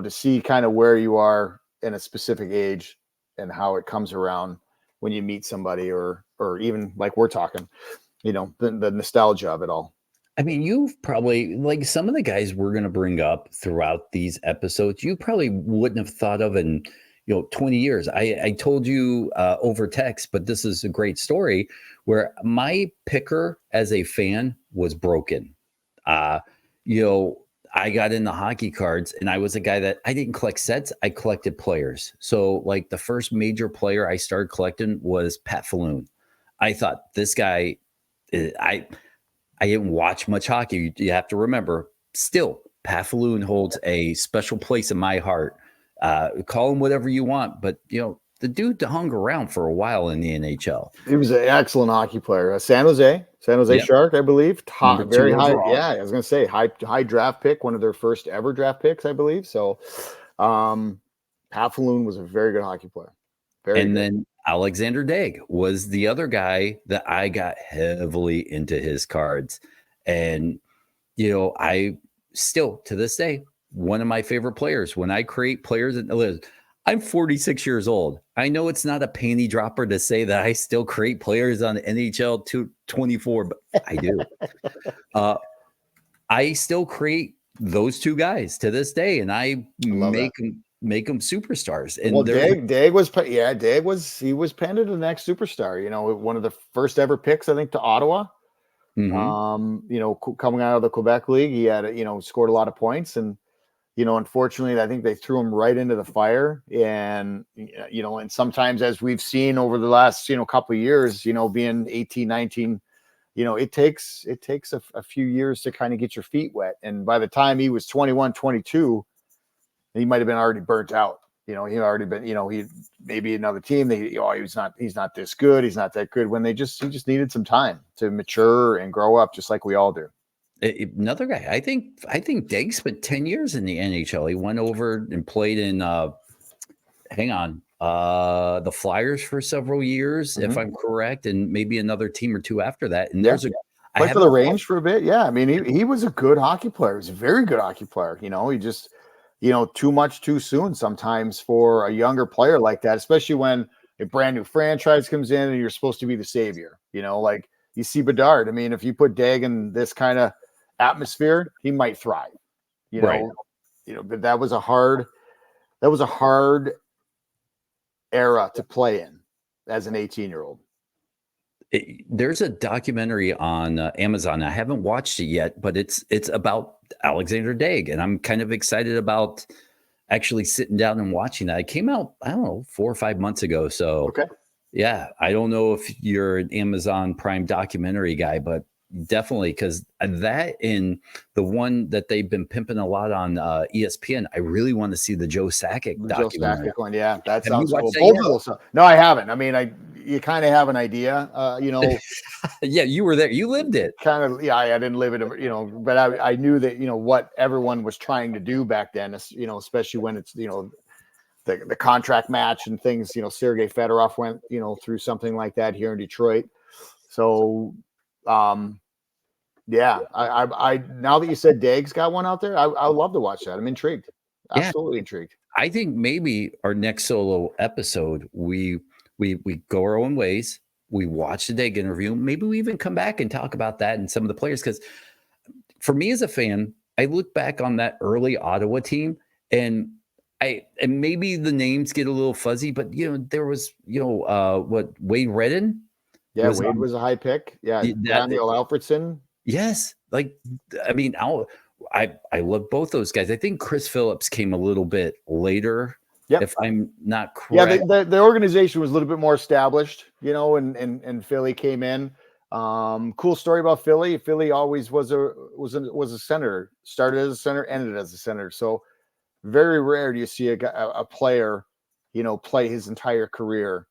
see kind of where you are in a specific age and how it comes around when you meet somebody, or even like we're talking, the nostalgia of it all. I mean, you've probably, like some of the guys we're going to bring up throughout these episodes, you probably wouldn't have thought of in 20 years. I told you over text, but this is a great story where my picker as a fan was broken. Uh, I got into hockey cards and I was a guy that I didn't collect sets. I collected players. So like the first major player I started collecting was Pat Falloon. I thought this guy, I didn't watch much hockey. You have to remember still Pat Falloon holds a special place in my heart. Call him whatever you want, but the dude hung around for a while in the NHL. He was an excellent hockey player. San Jose Yep. Shark, I believe. Very high. overall. Yeah, I was going to say high draft pick, one of their first ever draft picks, I believe. So, Pat Falloon was a very good hockey player. Very And good. then Alexander Daigle was the other guy that I got heavily into his cards. And, I still to this day, one of my favorite players. When I create players, I'm 46 years old. I know it's not a panty dropper to say that I still create players on NHL 224, but I do. I still create those two guys to this day, and I make them superstars. And Dag was penned the next superstar. One of the first ever picks, I think, to Ottawa. Mm-hmm. Coming out of the Quebec League, he had scored a lot of points, and unfortunately, I think they threw him right into the fire. And and sometimes, as we've seen over the last couple of years, being 18, 19. It takes a few years to kind of get your feet wet. And by the time he was 21, 22, he might have been already burnt out. He'd already been, he maybe another team. He's not this good. He's not that good. When he just needed some time to mature and grow up, just like we all do. Another guy, I think Daigle spent 10 years in the NHL. He went over and played in, the Flyers for several years, if I'm correct, and maybe another team or two after that. And played for the Range for a bit. Yeah, I mean, he was a good hockey player. He was a very good hockey player. He just, too much too soon sometimes for a younger player like that, especially when a brand new franchise comes in and you're supposed to be the savior. Like you see Bedard. I mean, if you put Dag in this kind of atmosphere, he might thrive. Right. But that was a hard era to play in as an 18-year-old. There's a documentary on Amazon. I haven't watched it yet, but it's about Alexander Daigle, and I'm kind of excited about actually sitting down and watching that. It came out, I don't know, 4 or 5 months ago. So okay. Yeah, I don't know if you're an Amazon Prime documentary guy, but definitely, because that and the one that they've been pimping a lot on ESPN, I really want to see the Joe Sakic documentary. Joe Sakic one, yeah, that Have sounds cool. Both of those. No, I haven't. I mean, you kind of have an idea, Yeah, you were there. You lived it. Kind of, yeah. I didn't live it, but I knew that what everyone was trying to do back then. Especially when it's the contract match and things. Sergei Fedorov went through something like that here in Detroit. So, yeah, I now that you said Daigle's got one out there, I would love to watch that. I'm intrigued. Absolutely intrigued. I think maybe our next solo episode, we go our own ways. We watch the Daigle interview. Maybe we even come back and talk about that and some of the players. Because for me as a fan, I look back on that early Ottawa team, and maybe the names get a little fuzzy, but there was Wade Redden. Yeah, Wade was a high pick. Yeah, Daniel Alfredson. Yes, like I mean, I love both those guys. I think Chris Phillips came a little bit later. Yep. If I'm not correct. Yeah, the organization was a little bit more established, and Philly came in. Cool story about Philly. Philly always was a center. Started as a center, ended as a center. So very rare do you see a player, play his entire career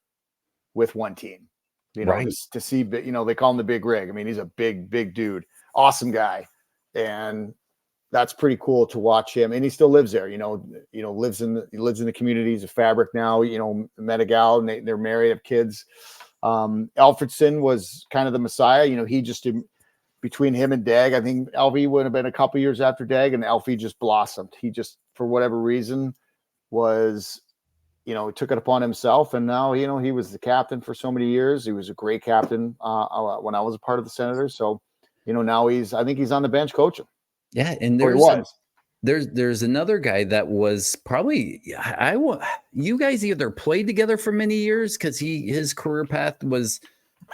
with one team. Right. To see, they call him the Big Rig. I mean, he's a big dude, awesome guy, and that's pretty cool to watch him. And he still lives there. Lives in the community. He's a Fabric now. Met a gal, and they're married, have kids. Alfredson was kind of the Messiah. He just between him and Dag, I think Alfie would have been a couple years after Dag, and Alfie just blossomed. He just, for whatever reason, was. Took it upon himself, and now, he was the captain for so many years. He was a great captain when I was a part of the Senators. So, now I think he's on the bench coaching. Yeah, and there's another guy that was probably you guys either played together for many years because his career path was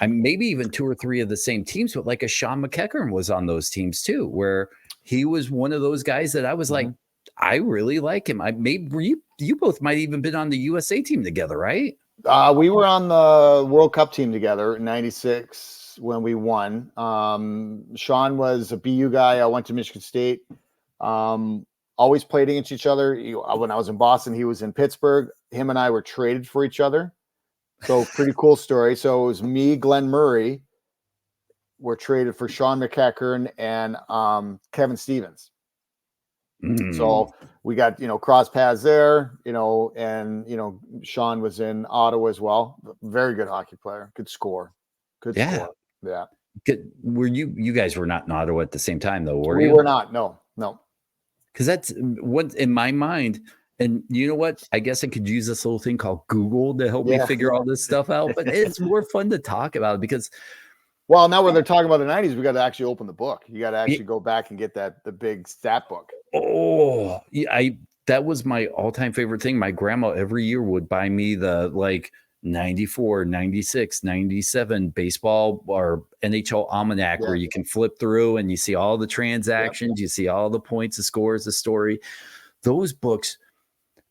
maybe even 2 or 3 of the same teams, but like a Sean McEachern was on those teams too, where he was one of those guys that I was like, I really like him. You both might even been on the USA team together, right? We were on the World Cup team together in '96 when we won. Sean was a BU guy. I went to Michigan State. Always played against each other. When I was in Boston, he was in Pittsburgh. Him and I were traded for each other. So pretty cool story. So it was me, Glenn Murray, were traded for Sean McEachern and Kevin Stevens. So we got, cross paths there, and, Sean was in Ottawa as well. Very good hockey player. Good score. Good score. Yeah. Were you guys were not in Ottawa at the same time though, were you? We were not. No. Because that's what in my mind. And you know what? I guess I could use this little thing called Google to help me figure all this stuff out. But it's more fun to talk about because. Well, now when they're talking about the '90s, we got to actually open the book. You got to actually go back and get the big stat book. Oh, yeah, that was my all-time favorite thing. My grandma every year would buy me the 94, 96, 97 baseball or NHL almanac where you can flip through and you see all the transactions, you see all the points, the scores, the story. Those books,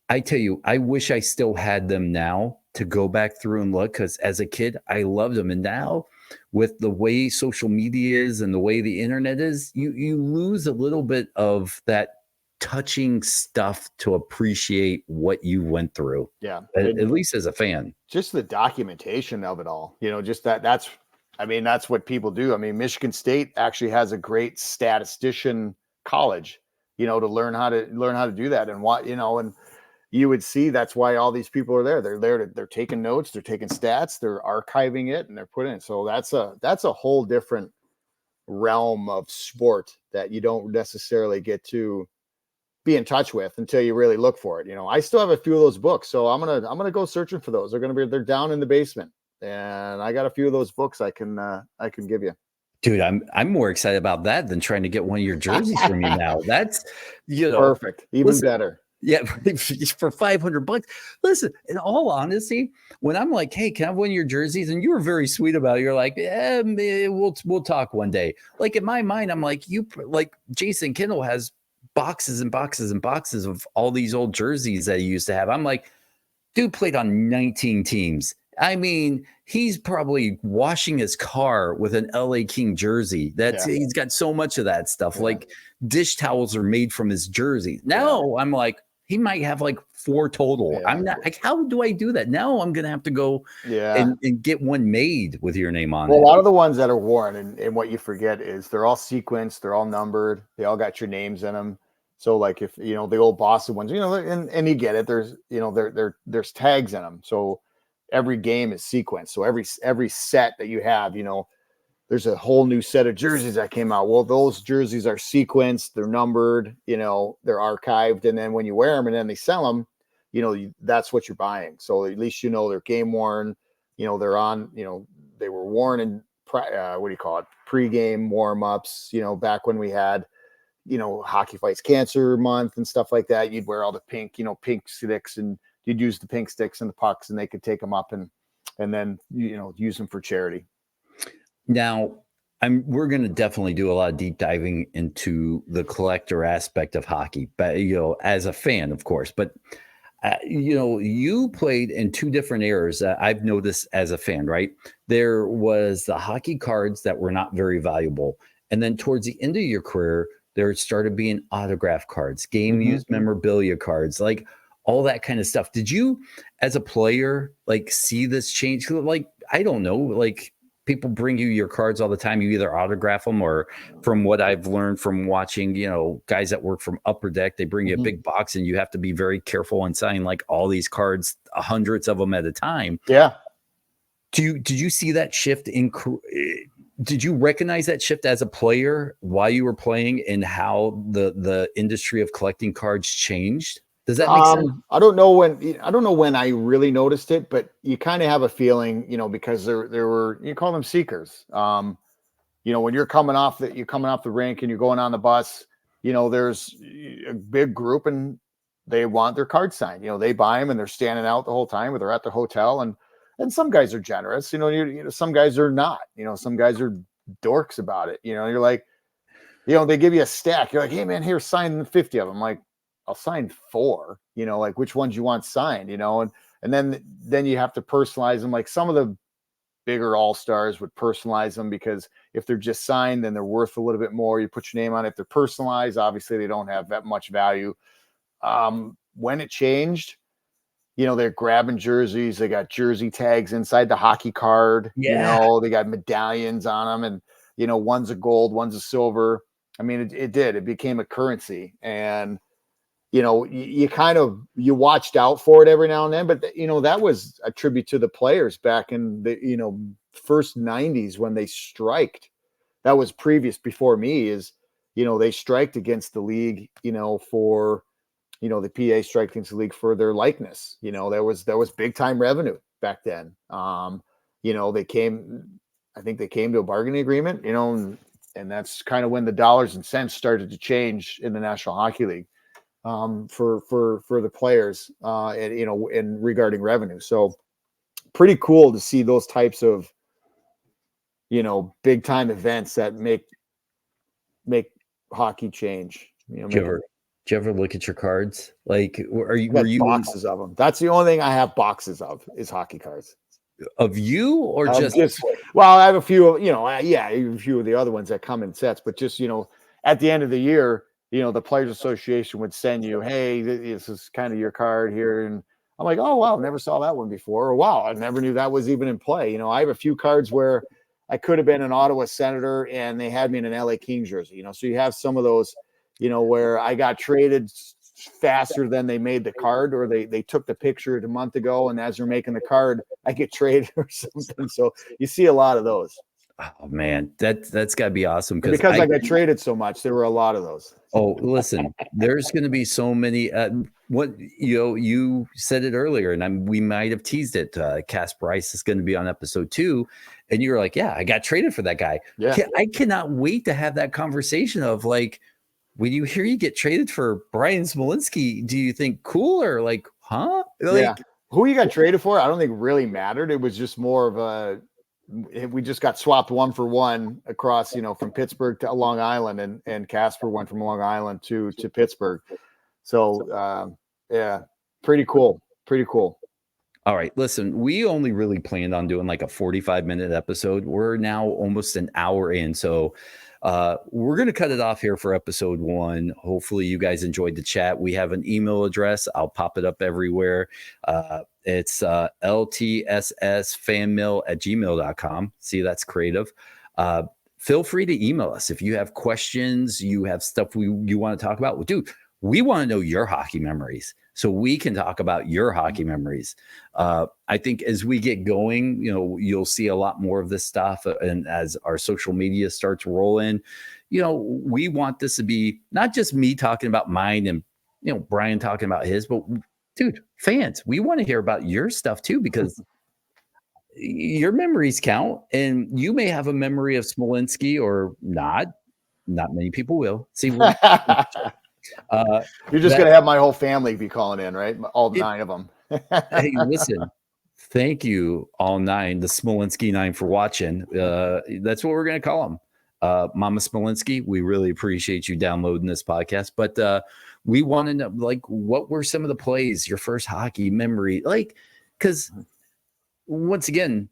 I tell you, I wish I still had them now to go back through and look, because as a kid, I loved them. And now with the way social media is and the way the internet is, you lose a little bit of that touching stuff to appreciate what you went through. Yeah. At least as a fan. Just the documentation of it all, just that's what people do. I mean, Michigan State actually has a great statistician college, to learn how to do that. And what, and you would see that's why all these people are there. They're there they're taking notes, they're taking stats, they're archiving it, and they're putting it. So that's a whole different realm of sport that you don't necessarily get to be in touch with until you really look for it. I still have a few of those books, so I'm gonna go searching for those. They're down in the basement, and I got a few of those books I can give you. Dude, I'm more excited about that than trying to get one of your jerseys from you now. That's perfect, even better. Yeah, for $500. Listen, in all honesty, when I'm like, "Hey, can I have one of your jerseys?" and you were very sweet about it, you're like, we'll talk one day." Like in my mind, I'm like, Jason Kindle has boxes and boxes and boxes of all these old jerseys that he used to have. I'm like, dude played on 19 teams. I mean, he's probably washing his car with an LA King jersey. He's got so much of that stuff. Yeah. Like dish towels are made from his jersey. Now I'm like, he might have 4 total. Yeah. I'm not like, how do I do that? Now I'm going to have to go and get one made with your name on it. A lot of the ones that are worn and what you forget is they're all sequenced. They're all numbered. They all got your names in them. So if, the old Boston ones, and you get it, there's, there's tags in them. So every game is sequenced. So every set that you have, there's a whole new set of jerseys that came out. Well, those jerseys are sequenced, they're numbered, they're archived. And then when you wear them and then they sell them, that's what you're buying. So at least, they're game worn, they're on, they were worn in, pregame warm-ups, back when we had, Hockey Fights Cancer Month and stuff like that. You'd wear all the pink sticks, and you'd use the pink sticks and the pucks, and they could take them up and then, use them for charity. Now, we're going to definitely do a lot of deep diving into the collector aspect of hockey, but as a fan, of course. But you played in 2 different eras. I've noticed as a fan, right? There was the hockey cards that were not very valuable, and then towards the end of your career, there started being autograph cards, game used memorabilia cards, like all that kind of stuff. Did you, as a player, see this change? I don't know, people bring you your cards all the time. You either autograph them, or from what I've learned from watching, guys that work from Upper Deck, they bring you a big box and you have to be very careful and sign all these cards, hundreds of them at a time. Yeah. Did you see that shift did you recognize that shift as a player while you were playing, and how the industry of collecting cards changed? Does that make sense? I don't know when I really noticed it, but you kind of have a feeling, because there were, you call them seekers. When you're coming off the rink and you're going on the bus, there's a big group and they want their card signed. They buy them and they're standing out the whole time, or they're at the hotel. And some guys are generous, some guys are not, some guys are dorks about it. You're like, they give you a stack. You're like, hey man, here, sign 50 of them. I'm like, I'll sign 4, like which ones you want signed, and then you have to personalize them. Like some of the bigger all-stars would personalize them, because if they're just signed, then they're worth a little bit more. You put your name on it. If they're personalized, obviously they don't have that much value. When it changed, they're grabbing jerseys. They got jersey tags inside the hockey card. Yeah. They got medallions on them, and one's a gold, one's a silver. I mean, it became a currency, and you watched out for it every now and then, but that was a tribute to the players back in the first 90s when they striked. That was before me, is they striked against the league, for the PA strike against the league for their likeness. There was big time revenue back then. I think they came to a bargaining agreement, and that's kind of when the dollars and cents started to change in the National Hockey League, for the players, and regarding revenue. So pretty cool to see those types of, big time events that make hockey change. Did you ever look at your cards? Like, were you boxes of them? That's the only thing I have boxes of, is hockey cards. Of you, or just well, I have a few, a few of the other ones that come in sets, but just, at the end of the year, the Players Association would send you, hey, this is kind of your card here. And I'm like, oh, wow, never saw that one before. Or wow, I never knew that was even in play. I have a few cards where I could have been an Ottawa Senator and they had me in an LA King jersey, so you have some of those, where I got traded faster than they made the card, or they took the picture a month ago, and as they're making the card, I get traded or something. So you see a lot of those. Oh man, that's got to be awesome, because I got traded so much. There were a lot of those. Oh, listen, there's going to be so many. What you said it earlier, and we might have teased it. Cass Bryce is going to be on episode 2, and you're like, yeah, I got traded for that guy. Yeah, I cannot wait to have that conversation of like, when you hear you get traded for Bryan Smolinski, do you think cool, or like, huh? Like, yeah. Who you got traded for, I don't think really mattered. It was just more of we just got swapped 1 for 1 across, from Pittsburgh to Long Island, and Casper went from Long Island to Pittsburgh. So, yeah, pretty cool. All right, listen, we only really planned on doing like a 45-minute episode. We're now almost an hour in. So we're going to cut it off here for episode 1. Hopefully you guys enjoyed the chat. We have an email address. I'll pop it up everywhere. It's LtSSFanmail@gmail.com. See, that's creative. Feel free to email us if you have questions, you have stuff you want to talk about. Well, dude, we want to know your hockey memories, so we can talk about your hockey memories. I think as we get going, you'll see a lot more of this stuff. And as our social media starts rolling, we want this to be not just me talking about mine and, Bryan talking about his, but dude, fans, we want to hear about your stuff too, because your memories count, and you may have a memory of Smolinski or not. Not many people will. See, you're just going to have my whole family be calling in, right? All 9 of them. Hey, listen, thank you, all 9, the Smolinski 9, for watching. That's what we're going to call them. Mama Smolinski, we really appreciate you downloading this podcast. But we want to know, like, what were some of the plays, your first hockey memory? Like, because once again,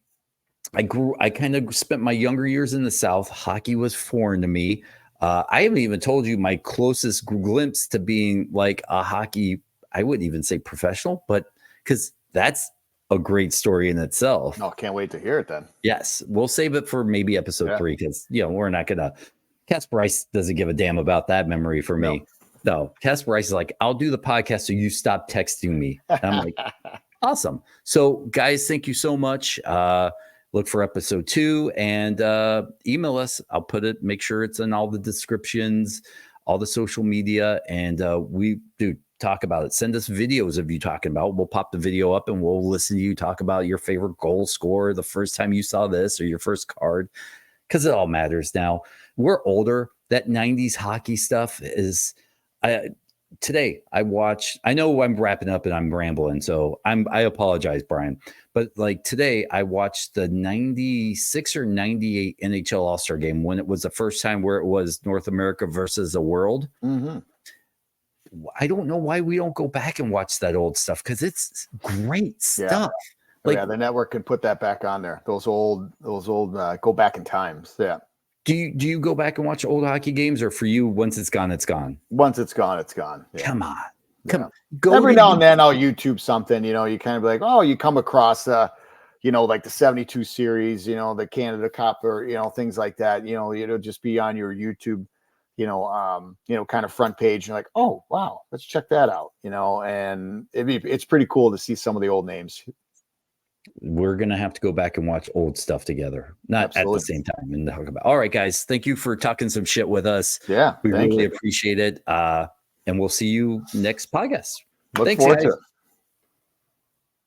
I kind of spent my younger years in the South. Hockey was foreign to me. I haven't even told you my closest glimpse to being like a hockey, I wouldn't even say professional, but because that's a great story in itself. No, can't wait to hear it then. Yes, we'll save it for maybe episode 3, because we're not gonna. Cass Bryce doesn't give a damn about that memory for me. No, Cass Bryce is like, I'll do the podcast so you stop texting me. And I'm like, awesome. So guys, thank you so much. Look for episode 2 and email us. I'll put it, make sure it's in all the descriptions, all the social media, and we do talk about it. Send us videos of you talking about it. We'll pop the video up and we'll listen to you talk about your favorite goal scorer, the first time you saw this, or your first card, because it all matters now. We're older. that 90s hockey stuff is today I watched, I know I'm wrapping up and I'm rambling, so I apologize, Brian. But like today, I watched the 96 or 98 NHL All-Star game when it was the first time where it was North America versus the world. Mm-hmm. I don't know why we don't go back and watch that old stuff, because it's great stuff. Like, the network can put that back on there. Those old go back in times. Yeah. Do you go back and watch old hockey games, or for you, once it's gone, it's gone? Once it's gone, it's gone. Yeah. Come on. Go every now and then I'll YouTube something, you kind of be like, oh, you come across like the 72 series, the Canada Cup, or things like that. It'll just be on your YouTube, kind of front page. You're like, oh wow, let's check that out. And it's pretty cool to see some of the old names. We're gonna have to go back and watch old stuff together, not Absolutely. At the same time, and talk about. All right, guys, thank you for talking some shit with us. Yeah, we really appreciate it. And we'll see you next podcast. Look forward to it.